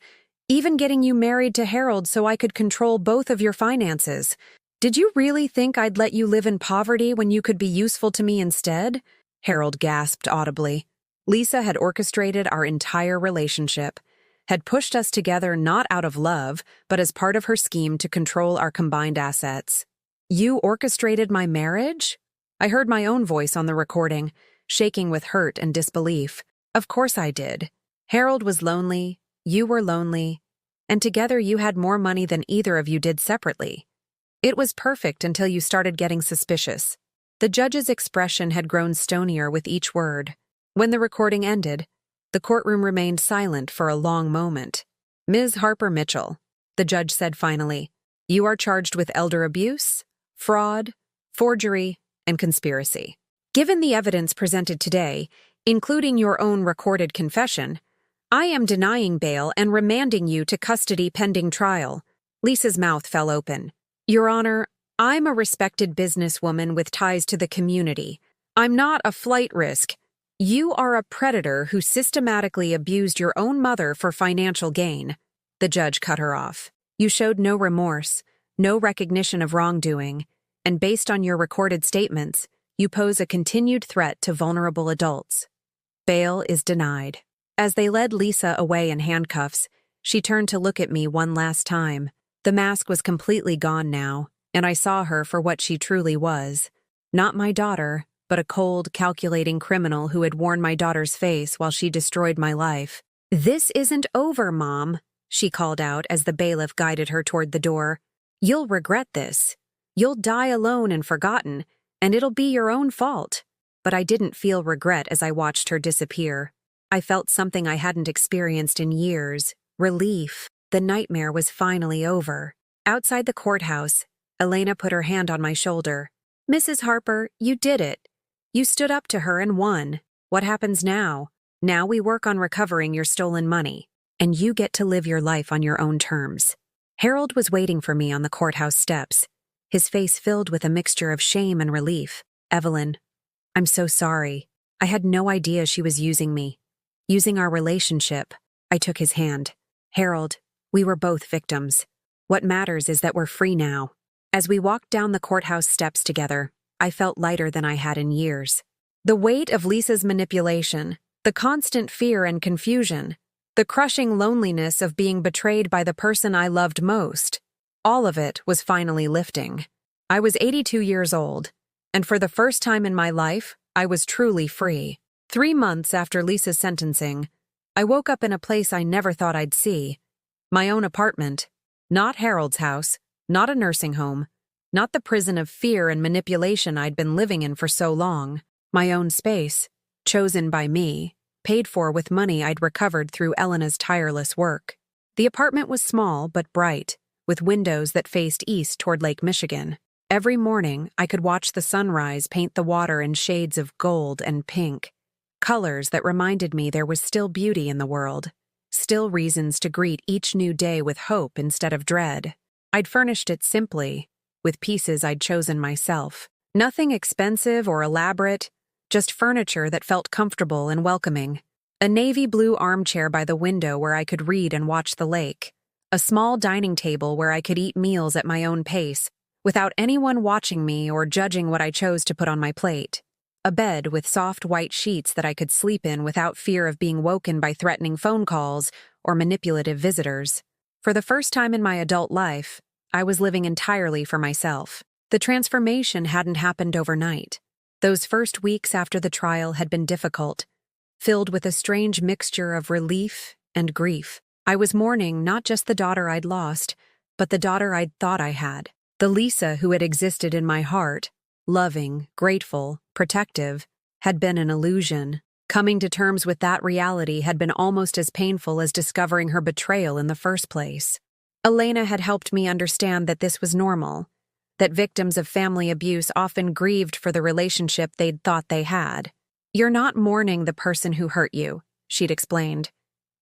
even getting you married to Harold so I could control both of your finances. Did you really think I'd let you live in poverty when you could be useful to me instead? Harold gasped audibly. Lisa had orchestrated our entire relationship, had pushed us together not out of love, but as part of her scheme to control our combined assets. You orchestrated my marriage? I heard my own voice on the recording, shaking with hurt and disbelief. Of course I did. Harold was lonely, you were lonely, and together you had more money than either of you did separately. It was perfect until you started getting suspicious. The judge's expression had grown stonier with each word. When the recording ended, the courtroom remained silent for a long moment. Ms. Harper Mitchell, the judge said finally, you are charged with elder abuse, fraud, forgery, and conspiracy. Given the evidence presented today, including your own recorded confession, I am denying bail and remanding you to custody pending trial. Lisa's mouth fell open. Your Honor, I'm a respected businesswoman with ties to the community. I'm not a flight risk. You are a predator who systematically abused your own mother for financial gain. The judge cut her off. You showed no remorse, no recognition of wrongdoing, and based on your recorded statements, you pose a continued threat to vulnerable adults. Bail is denied. As they led Lisa away in handcuffs, she turned to look at me one last time. The mask was completely gone now, and I saw her for what she truly was. Not my daughter, but a cold, calculating criminal who had worn my daughter's face while she destroyed my life. This isn't over, Mom, she called out as the bailiff guided her toward the door. You'll regret this. You'll die alone and forgotten, and it'll be your own fault. But I didn't feel regret as I watched her disappear. I felt something I hadn't experienced in years. Relief. The nightmare was finally over. Outside the courthouse, Elena put her hand on my shoulder. Mrs. Harper, you did it. You stood up to her and won. What happens now? Now we work on recovering your stolen money, and you get to live your life on your own terms. Harold was waiting for me on the courthouse steps, his face filled with a mixture of shame and relief. Evelyn, I'm so sorry. I had no idea she was using me. Using our relationship. I took his hand. Harold, we were both victims. What matters is that we're free now. As we walked down the courthouse steps together, I felt lighter than I had in years. The weight of Lisa's manipulation, the constant fear and confusion, the crushing loneliness of being betrayed by the person I loved most, all of it was finally lifting. I was 82 years old, and for the first time in my life, I was truly free. 3 months after Lisa's sentencing, I woke up in a place I never thought I'd see. My own apartment. Not Harold's house, not a nursing home, not the prison of fear and manipulation I'd been living in for so long. My own space, chosen by me, paid for with money I'd recovered through Elena's tireless work. The apartment was small but bright, with windows that faced east toward Lake Michigan. Every morning, I could watch the sunrise paint the water in shades of gold and pink, colors that reminded me there was still beauty in the world, still reasons to greet each new day with hope instead of dread. I'd furnished it simply, with pieces I'd chosen myself. Nothing expensive or elaborate, just furniture that felt comfortable and welcoming. A navy blue armchair by the window where I could read and watch the lake. A small dining table where I could eat meals at my own pace, without anyone watching me or judging what I chose to put on my plate. A bed with soft white sheets that I could sleep in without fear of being woken by threatening phone calls or manipulative visitors. For the first time in my adult life, I was living entirely for myself. The transformation hadn't happened overnight. Those first weeks after the trial had been difficult, filled with a strange mixture of relief and grief. I was mourning not just the daughter I'd lost, but the daughter I'd thought I had. The Lisa who had existed in my heart, loving, grateful, protective, had been an illusion. Coming to terms with that reality had been almost as painful as discovering her betrayal in the first place. Elena had helped me understand that this was normal, that victims of family abuse often grieved for the relationship they'd thought they had. You're not mourning the person who hurt you, she'd explained.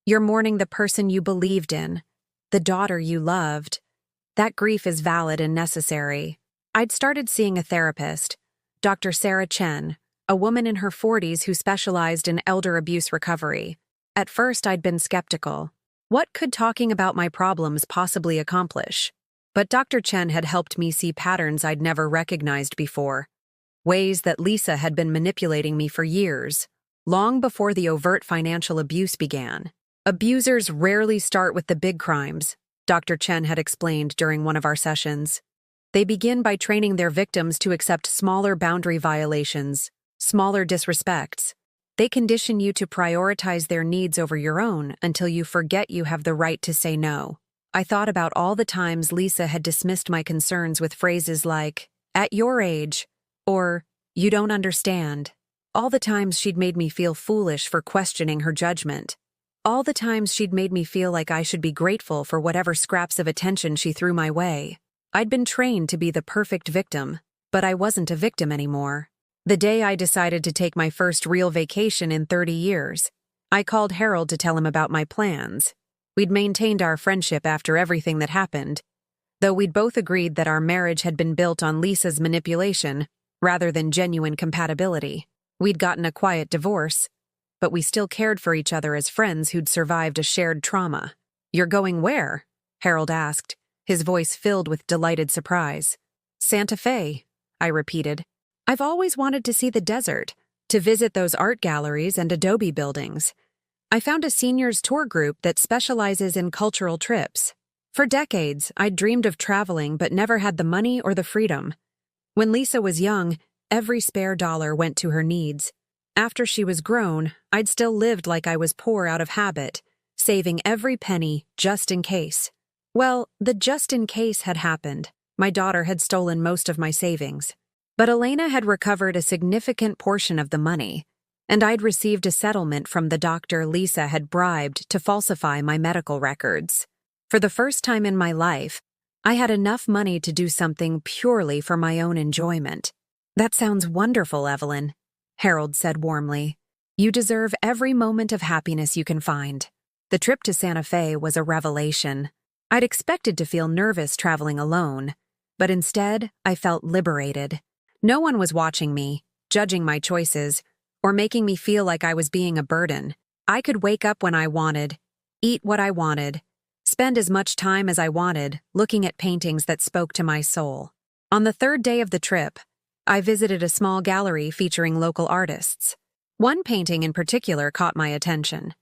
You're mourning the person you believed in, the daughter you loved. That grief is valid and necessary. I'd started seeing a therapist, Dr. Sarah Chen, a woman in her 40s who specialized in elder abuse recovery. At first, I'd been skeptical. What could talking about my problems possibly accomplish? But Dr. Chen had helped me see patterns I'd never recognized before, ways that Lisa had been manipulating me for years, long before the overt financial abuse began. Abusers rarely start with the big crimes, Dr. Chen had explained during one of our sessions. They begin by training their victims to accept smaller boundary violations, smaller disrespects. They condition you to prioritize their needs over your own until you forget you have the right to say no. I thought about all the times Lisa had dismissed my concerns with phrases like, "at your age," or "you don't understand." All the times she'd made me feel foolish for questioning her judgment. All the times she'd made me feel like I should be grateful for whatever scraps of attention she threw my way. I'd been trained to be the perfect victim, but I wasn't a victim anymore. The day I decided to take my first real vacation in 30 years, I called Harold to tell him about my plans. We'd maintained our friendship after everything that happened, though we'd both agreed that our marriage had been built on Lisa's manipulation rather than genuine compatibility. We'd gotten a quiet divorce, but we still cared for each other as friends who'd survived a shared trauma. "You're going where?" Harold asked, his voice filled with delighted surprise. "Santa Fe," I repeated. "I've always wanted to see the desert, to visit those art galleries and adobe buildings. I found a seniors tour group that specializes in cultural trips. For decades, I'd dreamed of traveling but never had the money or the freedom. When Lisa was young, every spare dollar went to her needs. After she was grown, I'd still lived like I was poor out of habit, saving every penny just in case. Well, the just in case had happened. My daughter had stolen most of my savings. But Elena had recovered a significant portion of the money, and I'd received a settlement from the doctor Lisa had bribed to falsify my medical records. For the first time in my life, I had enough money to do something purely for my own enjoyment. "That sounds wonderful, Evelyn," Harold said warmly. "You deserve every moment of happiness you can find." The trip to Santa Fe was a revelation. I'd expected to feel nervous traveling alone, but instead I felt liberated. No one was watching me, judging my choices, or making me feel like I was being a burden. I could wake up when I wanted, eat what I wanted, spend as much time as I wanted looking at paintings that spoke to my soul. On the third day of the trip, I visited a small gallery featuring local artists. One painting in particular caught my attention.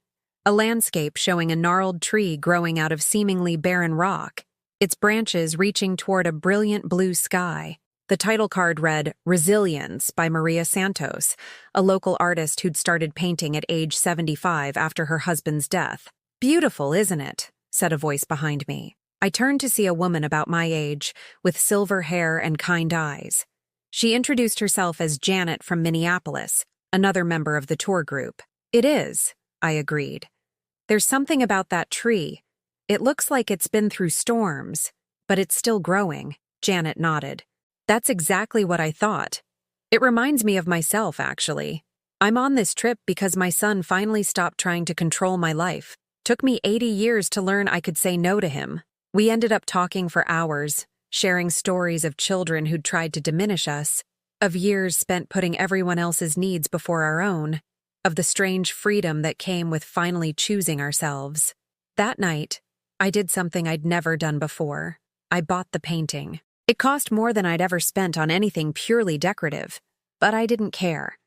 A landscape showing a gnarled tree growing out of seemingly barren rock, its branches reaching toward a brilliant blue sky. The title card read, "Resilience" by Maria Santos, a local artist who'd started painting at age 75 after her husband's death. "Beautiful, isn't it?" said a voice behind me. I turned to see a woman about my age, with silver hair and kind eyes. She introduced herself as Janet from Minneapolis, another member of the tour group. "It is," I agreed. "There's something about that tree. It looks like it's been through storms, but it's still growing." Janet nodded. "That's exactly what I thought. It reminds me of myself, actually. I'm on this trip because my son finally stopped trying to control my life. Took me 80 years to learn I could say no to him." We ended up talking for hours, sharing stories of children who'd tried to diminish us, of years spent putting everyone else's needs before our own, of the strange freedom that came with finally choosing ourselves. That night, I did something I'd never done before. I bought the painting. It cost more than I'd ever spent on anything purely decorative, but I didn't care.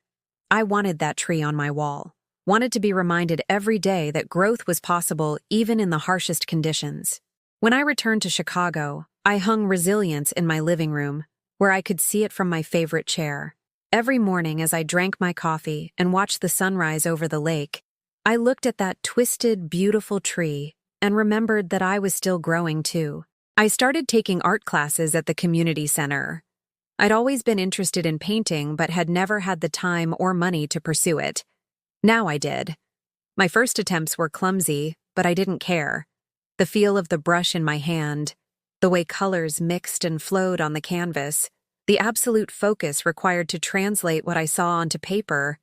I wanted that tree on my wall, wanted to be reminded every day that growth was possible even in the harshest conditions. When I returned to Chicago, I hung Resilience in my living room, where I could see it from my favorite chair. Every morning as I drank my coffee and watched the sunrise over the lake, I looked at that twisted, beautiful tree and remembered that I was still growing too. I started taking art classes at the community center. I'd always been interested in painting but had never had the time or money to pursue it. Now I did. My first attempts were clumsy, but I didn't care. The feel of the brush in my hand, the way colors mixed and flowed on the canvas, the absolute focus required to translate what I saw onto paper.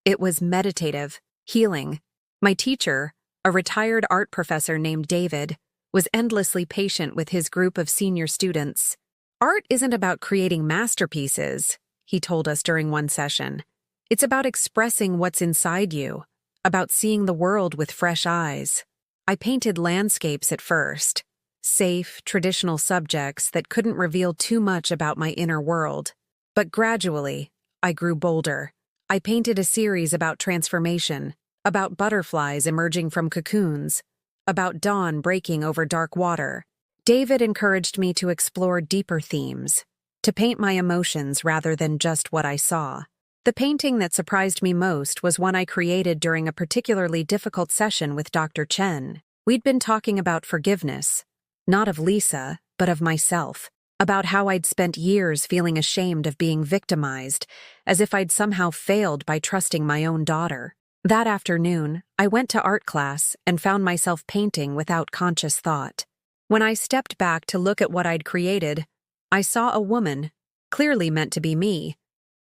It was meditative, healing. My teacher, a retired art professor named David, was endlessly patient with his group of senior students. "Art isn't about creating masterpieces," he told us during one session. "It's about expressing what's inside you, about seeing the world with fresh eyes." I painted landscapes at first, safe, traditional subjects that couldn't reveal too much about my inner world. But gradually, I grew bolder. I painted a series about transformation, about butterflies emerging from cocoons, about dawn breaking over dark water. David encouraged me to explore deeper themes, to paint my emotions rather than just what I saw. The painting that surprised me most was one I created during a particularly difficult session with Dr. Chen. We'd been talking about forgiveness, not of Lisa, but of myself, about how I'd spent years feeling ashamed of being victimized, as if I'd somehow failed by trusting my own daughter. That afternoon, I went to art class and found myself painting without conscious thought. When I stepped back to look at what I'd created, I saw a woman, clearly meant to be me,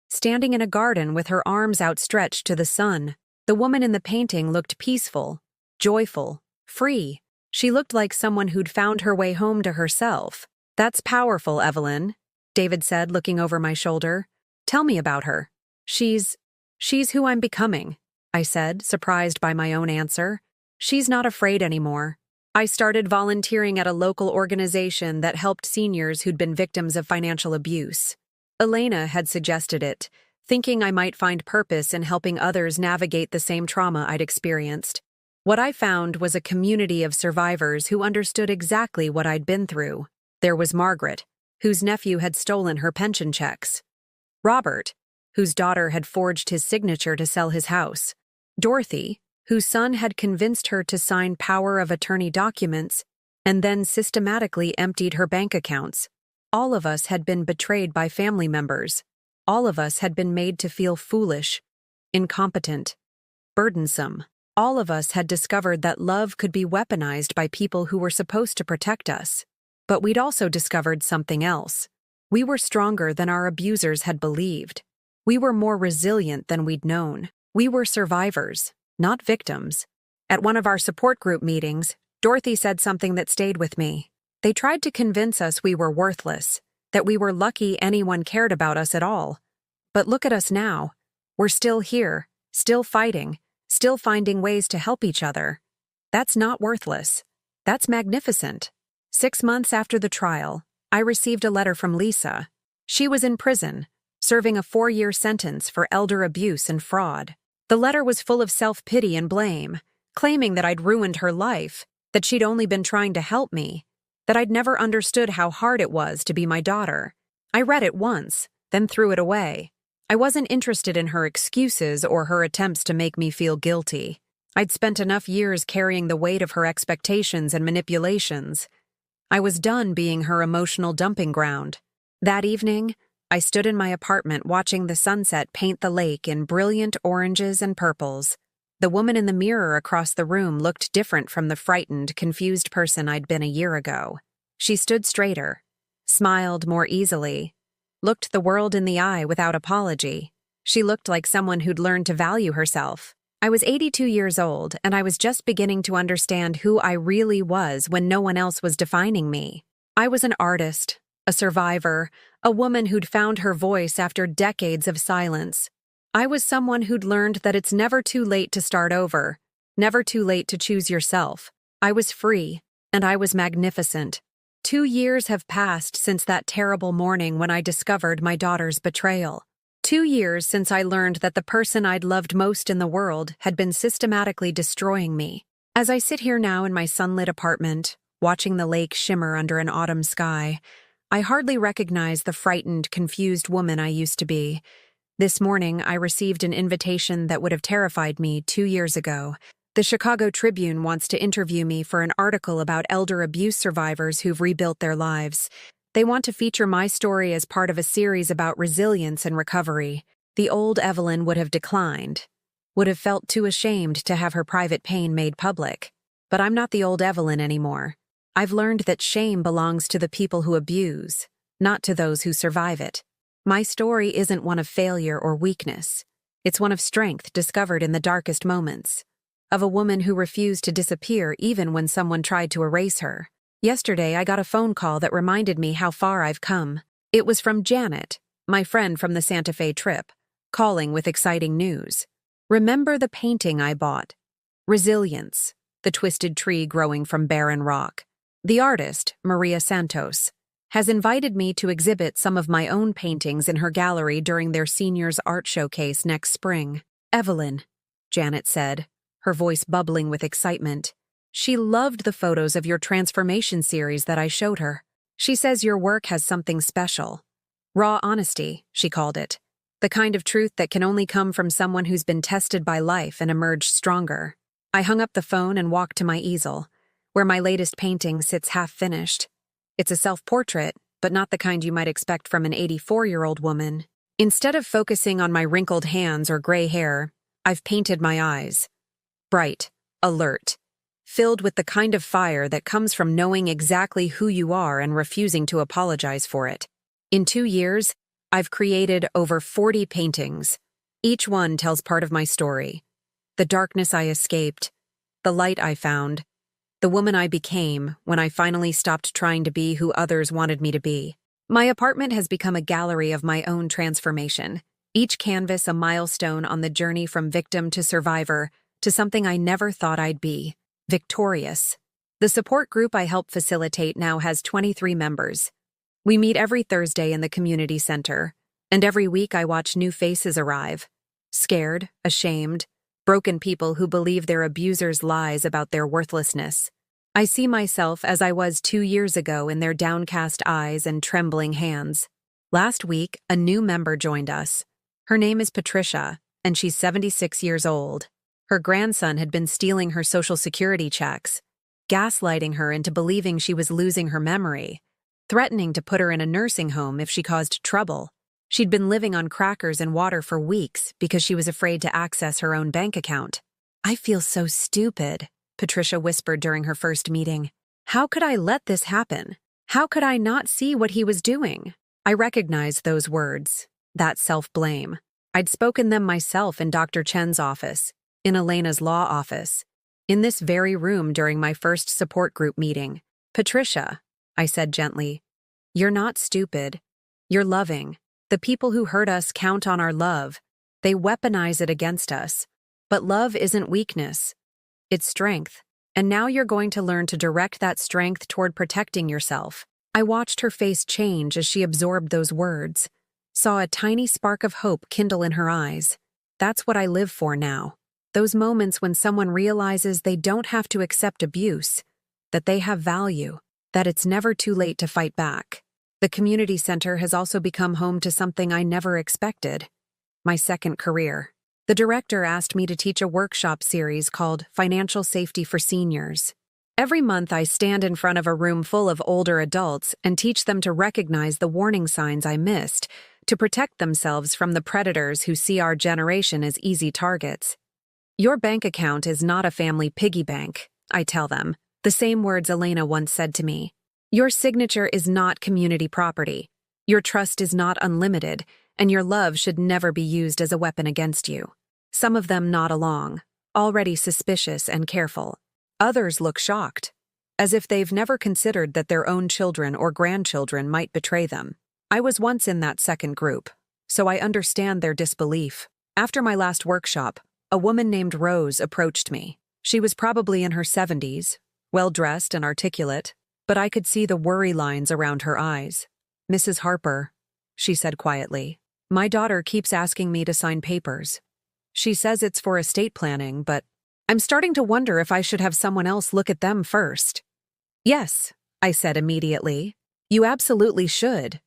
standing in a garden with her arms outstretched to the sun. The woman in the painting looked peaceful, joyful, free. She looked like someone who'd found her way home to herself. That's powerful, Evelyn, David said, looking over my shoulder. Tell me about her. She's who I'm becoming, I said, surprised by my own answer. She's not afraid anymore. I started volunteering at a local organization that helped seniors who'd been victims of financial abuse. Elena had suggested it, thinking I might find purpose in helping others navigate the same trauma I'd experienced. What I found was a community of survivors who understood exactly what I'd been through. There was Margaret, whose nephew had stolen her pension checks. Robert, whose daughter had forged his signature to sell his house. Dorothy, whose son had convinced her to sign power of attorney documents and then systematically emptied her bank accounts. All of us had been betrayed by family members. All of us had been made to feel foolish, incompetent, burdensome. All of us had discovered that love could be weaponized by people who were supposed to protect us. But we'd also discovered something else. We were stronger than our abusers had believed. We were more resilient than we'd known. We were survivors, not victims. At one of our support group meetings, Dorothy said something that stayed with me. They tried to convince us we were worthless, that we were lucky anyone cared about us at all. But look at us now. We're still here, still fighting, still finding ways to help each other. That's not worthless. That's magnificent. 6 months after the trial, I received a letter from Lisa. She was in prison, serving a 4-year sentence for elder abuse and fraud. The letter was full of self-pity and blame, claiming that I'd ruined her life, that she'd only been trying to help me, that I'd never understood how hard it was to be my daughter. I read it once, then threw it away. I wasn't interested in her excuses or her attempts to make me feel guilty. I'd spent enough years carrying the weight of her expectations and manipulations. I was done being her emotional dumping ground. That evening, I stood in my apartment watching the sunset paint the lake in brilliant oranges and purples. The woman in the mirror across the room looked different from the frightened, confused person I'd been a year ago. She stood straighter, smiled more easily, looked the world in the eye without apology. She looked like someone who'd learned to value herself. I was 82 years old, and I was just beginning to understand who I really was when no one else was defining me. I was an artist, a survivor, a woman who'd found her voice after decades of silence. I was someone who'd learned that it's never too late to start over, never too late to choose yourself. I was free, and I was magnificent. 2 years have passed since that terrible morning when I discovered my daughter's betrayal. 2 years since I learned that the person I'd loved most in the world had been systematically destroying me. As I sit here now in my sunlit apartment, watching the lake shimmer under an autumn sky, I hardly recognize the frightened, confused woman I used to be. This morning, I received an invitation that would have terrified me 2 years ago. The Chicago Tribune wants to interview me for an article about elder abuse survivors who've rebuilt their lives. They want to feature my story as part of a series about resilience and recovery. The old Evelyn would have declined, would have felt too ashamed to have her private pain made public. But I'm not the old Evelyn anymore. I've learned that shame belongs to the people who abuse, not to those who survive it. My story isn't one of failure or weakness. It's one of strength discovered in the darkest moments. Of a woman who refused to disappear even when someone tried to erase her. Yesterday, I got a phone call that reminded me how far I've come. It was from Janet, my friend from the Santa Fe trip, calling with exciting news. Remember the painting I bought? Resilience, the twisted tree growing from barren rock. The artist, Maria Santos, has invited me to exhibit some of my own paintings in her gallery during their seniors' art showcase next spring. Evelyn, Janet said, her voice bubbling with excitement. She loved the photos of your transformation series that I showed her. She says your work has something special. Raw honesty, she called it. The kind of truth that can only come from someone who's been tested by life and emerged stronger. I hung up the phone and walked to my easel, where my latest painting sits half-finished. It's a self-portrait, but not the kind you might expect from an 84-year-old woman. Instead of focusing on my wrinkled hands or gray hair, I've painted my eyes. Bright, alert, filled with the kind of fire that comes from knowing exactly who you are and refusing to apologize for it. In 2 years, I've created over 40 paintings. Each one tells part of my story. The darkness I escaped, the light I found, the woman I became when I finally stopped trying to be who others wanted me to be. My apartment has become a gallery of my own transformation, each canvas a milestone on the journey from victim to survivor to something I never thought I'd be, victorious. The support group I help facilitate now has 23 members. We meet every Thursday in the community center, and every week I watch new faces arrive. Scared, ashamed, broken people who believe their abusers' lies about their worthlessness. I see myself as I was 2 years ago in their downcast eyes and trembling hands. Last week, a new member joined us. Her name is Patricia, and she's 76 years old. Her grandson had been stealing her Social Security checks, gaslighting her into believing she was losing her memory, threatening to put her in a nursing home if she caused trouble. She'd been living on crackers and water for weeks because she was afraid to access her own bank account. "I feel so stupid," Patricia whispered during her first meeting. "How could I let this happen? How could I not see what he was doing?" I recognized those words, that self-blame. I'd spoken them myself in Dr. Chen's office, in Elena's law office, in this very room during my first support group meeting. "Patricia," I said gently, "you're not stupid. You're loving. The people who hurt us count on our love. They weaponize it against us. But love isn't weakness. It's strength. And now you're going to learn to direct that strength toward protecting yourself." I watched her face change as she absorbed those words, saw a tiny spark of hope kindle in her eyes. That's what I live for now. Those moments when someone realizes they don't have to accept abuse, that they have value, that it's never too late to fight back. The community center has also become home to something I never expected: my second career. The director asked me to teach a workshop series called Financial Safety for Seniors. Every month I stand in front of a room full of older adults and teach them to recognize the warning signs I missed, to protect themselves from the predators who see our generation as easy targets. "Your bank account is not a family piggy bank," I tell them, the same words Elena once said to me. "Your signature is not community property. Your trust is not unlimited, and your love should never be used as a weapon against you." Some of them nod along, already suspicious and careful. Others look shocked, as if they've never considered that their own children or grandchildren might betray them. I was once in that second group, so I understand their disbelief. After my last workshop, a woman named Rose approached me. She was probably in her 70s, well-dressed and articulate, but I could see the worry lines around her eyes. "Mrs. Harper," she said quietly, "my daughter keeps asking me to sign papers. She says it's for estate planning, but I'm starting to wonder if I should have someone else look at them first." "Yes," I said immediately. "You absolutely should.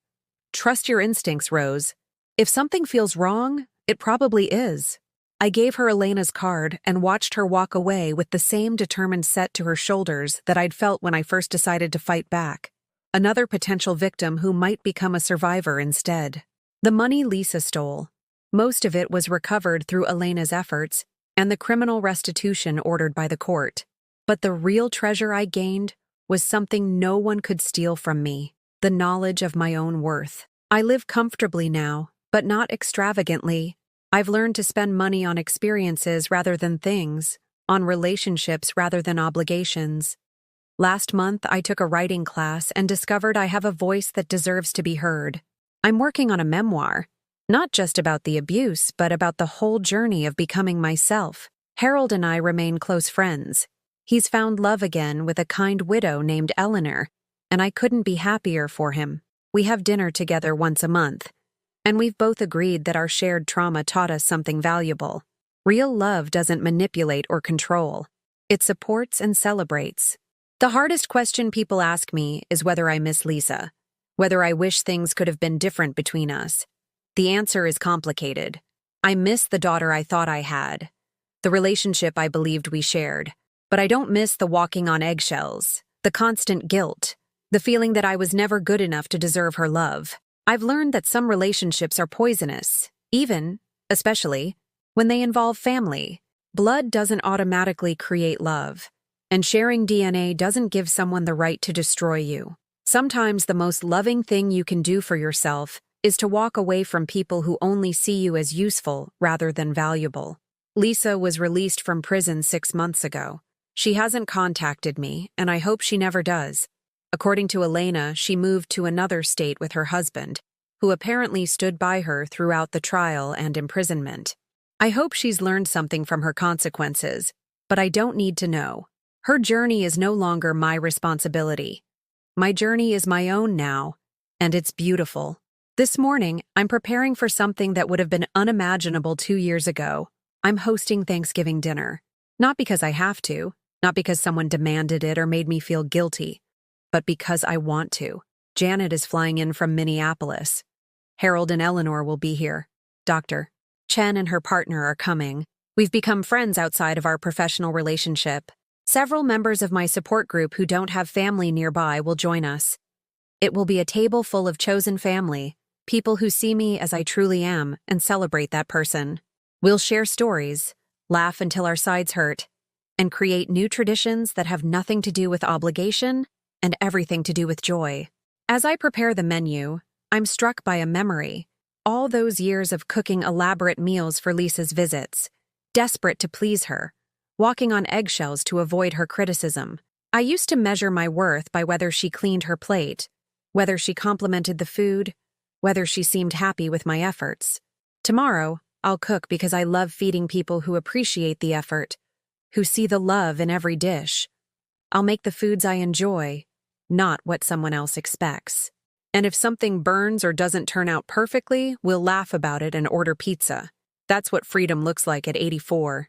Trust your instincts, Rose. If something feels wrong, it probably is." I gave her Elena's card and watched her walk away with the same determined set to her shoulders that I'd felt when I first decided to fight back. Another potential victim who might become a survivor instead. The money Lisa stole. Most of it was recovered through Elena's efforts and the criminal restitution ordered by the court. But the real treasure I gained was something no one could steal from me: the knowledge of my own worth. I live comfortably now, but not extravagantly. I've learned to spend money on experiences rather than things, on relationships rather than obligations. Last month, I took a writing class and discovered I have a voice that deserves to be heard. I'm working on a memoir, not just about the abuse, but about the whole journey of becoming myself. Harold and I remain close friends. He's found love again with a kind widow named Eleanor, and I couldn't be happier for him. We have dinner together once a month, and we've both agreed that our shared trauma taught us something valuable. Real love doesn't manipulate or control. It supports and celebrates. The hardest question people ask me is whether I miss Lisa, whether I wish things could have been different between us. The answer is complicated. I miss the daughter I thought I had, the relationship I believed we shared, but I don't miss the walking on eggshells, the constant guilt, the feeling that I was never good enough to deserve her love. I've learned that some relationships are poisonous, especially, when they involve family. Blood doesn't automatically create love, and sharing DNA doesn't give someone the right to destroy you. Sometimes the most loving thing you can do for yourself is to walk away from people who only see you as useful rather than valuable. Lisa was released from prison 6 months ago. She hasn't contacted me, and I hope she never does. According to Elena, she moved to another state with her husband, who apparently stood by her throughout the trial and imprisonment. I hope she's learned something from her consequences, but I don't need to know. Her journey is no longer my responsibility. My journey is my own now, and it's beautiful. This morning, I'm preparing for something that would have been unimaginable 2 years ago. I'm hosting Thanksgiving dinner. Not because I have to, not because someone demanded it or made me feel guilty, but because I want to. Janet is flying in from Minneapolis. Harold and Eleanor will be here. Dr. Chen and her partner are coming. We've become friends outside of our professional relationship. Several members of my support group who don't have family nearby will join us. It will be a table full of chosen family, people who see me as I truly am and celebrate that person. We'll share stories, laugh until our sides hurt, and create new traditions that have nothing to do with obligation and everything to do with joy. As I prepare the menu, I'm struck by a memory. All those years of cooking elaborate meals for Lisa's visits, desperate to please her, walking on eggshells to avoid her criticism. I used to measure my worth by whether she cleaned her plate, whether she complimented the food, whether she seemed happy with my efforts. Tomorrow, I'll cook because I love feeding people who appreciate the effort, who see the love in every dish. I'll make the foods I enjoy, not what someone else expects. And if something burns or doesn't turn out perfectly, we'll laugh about it and order pizza. That's what freedom looks like at 84.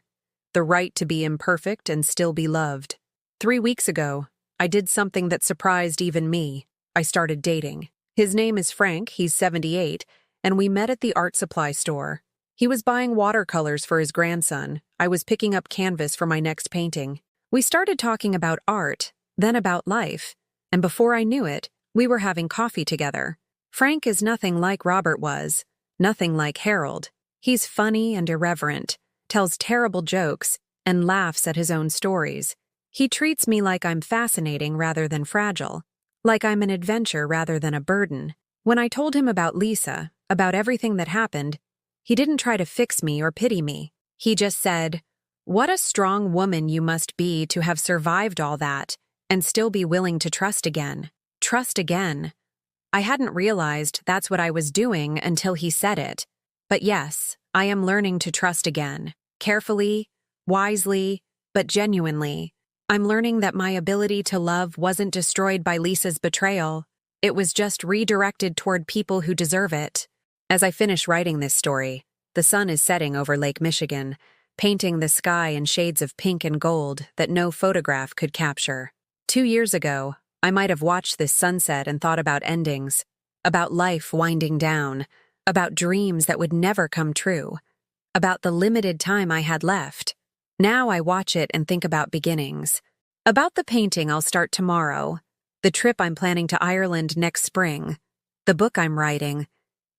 The right to be imperfect and still be loved. 3 weeks ago, I did something that surprised even me. I started dating. His name is Frank, he's 78, and we met at the art supply store. He was buying watercolors for his grandson. I was picking up canvas for my next painting. We started talking about art, then about life, and before I knew it, we were having coffee together. Frank is nothing like Robert was, nothing like Harold. He's funny and irreverent, tells terrible jokes, and laughs at his own stories. He treats me like I'm fascinating rather than fragile, like I'm an adventure rather than a burden. When I told him about Lisa, about everything that happened, he didn't try to fix me or pity me. He just said, "What a strong woman you must be to have survived all that and still be willing to trust again." Trust again. I hadn't realized that's what I was doing until he said it. But yes, I am learning to trust again. Carefully, wisely, but genuinely. I'm learning that my ability to love wasn't destroyed by Lisa's betrayal. It was just redirected toward people who deserve it. As I finish writing this story, the sun is setting over Lake Michigan, painting the sky in shades of pink and gold that no photograph could capture. 2 years ago, I might have watched this sunset and thought about endings, about life winding down, about dreams that would never come true, about the limited time I had left. Now I watch it and think about beginnings. About the painting I'll start tomorrow, the trip I'm planning to Ireland next spring, the book I'm writing,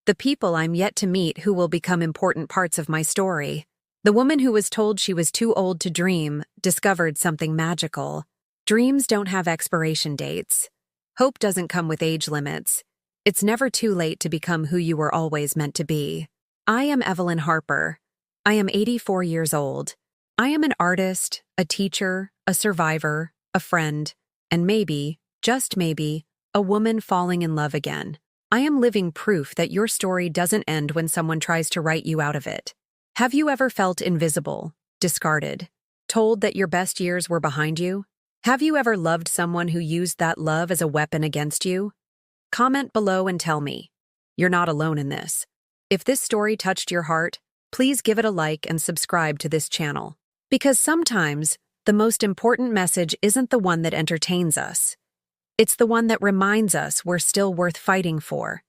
the people I'm yet to meet who will become important parts of my story. The woman who was told she was too old to dream discovered something magical. Dreams don't have expiration dates. Hope doesn't come with age limits. It's never too late to become who you were always meant to be. I am Evelyn Harper. I am 84 years old. I am an artist, a teacher, a survivor, a friend, and maybe, just maybe, a woman falling in love again. I am living proof that your story doesn't end when someone tries to write you out of it. Have you ever felt invisible, discarded, told that your best years were behind you? Have you ever loved someone who used that love as a weapon against you? Comment below and tell me. You're not alone in this. If this story touched your heart, please give it a like and subscribe to this channel. Because sometimes, the most important message isn't the one that entertains us. It's the one that reminds us we're still worth fighting for.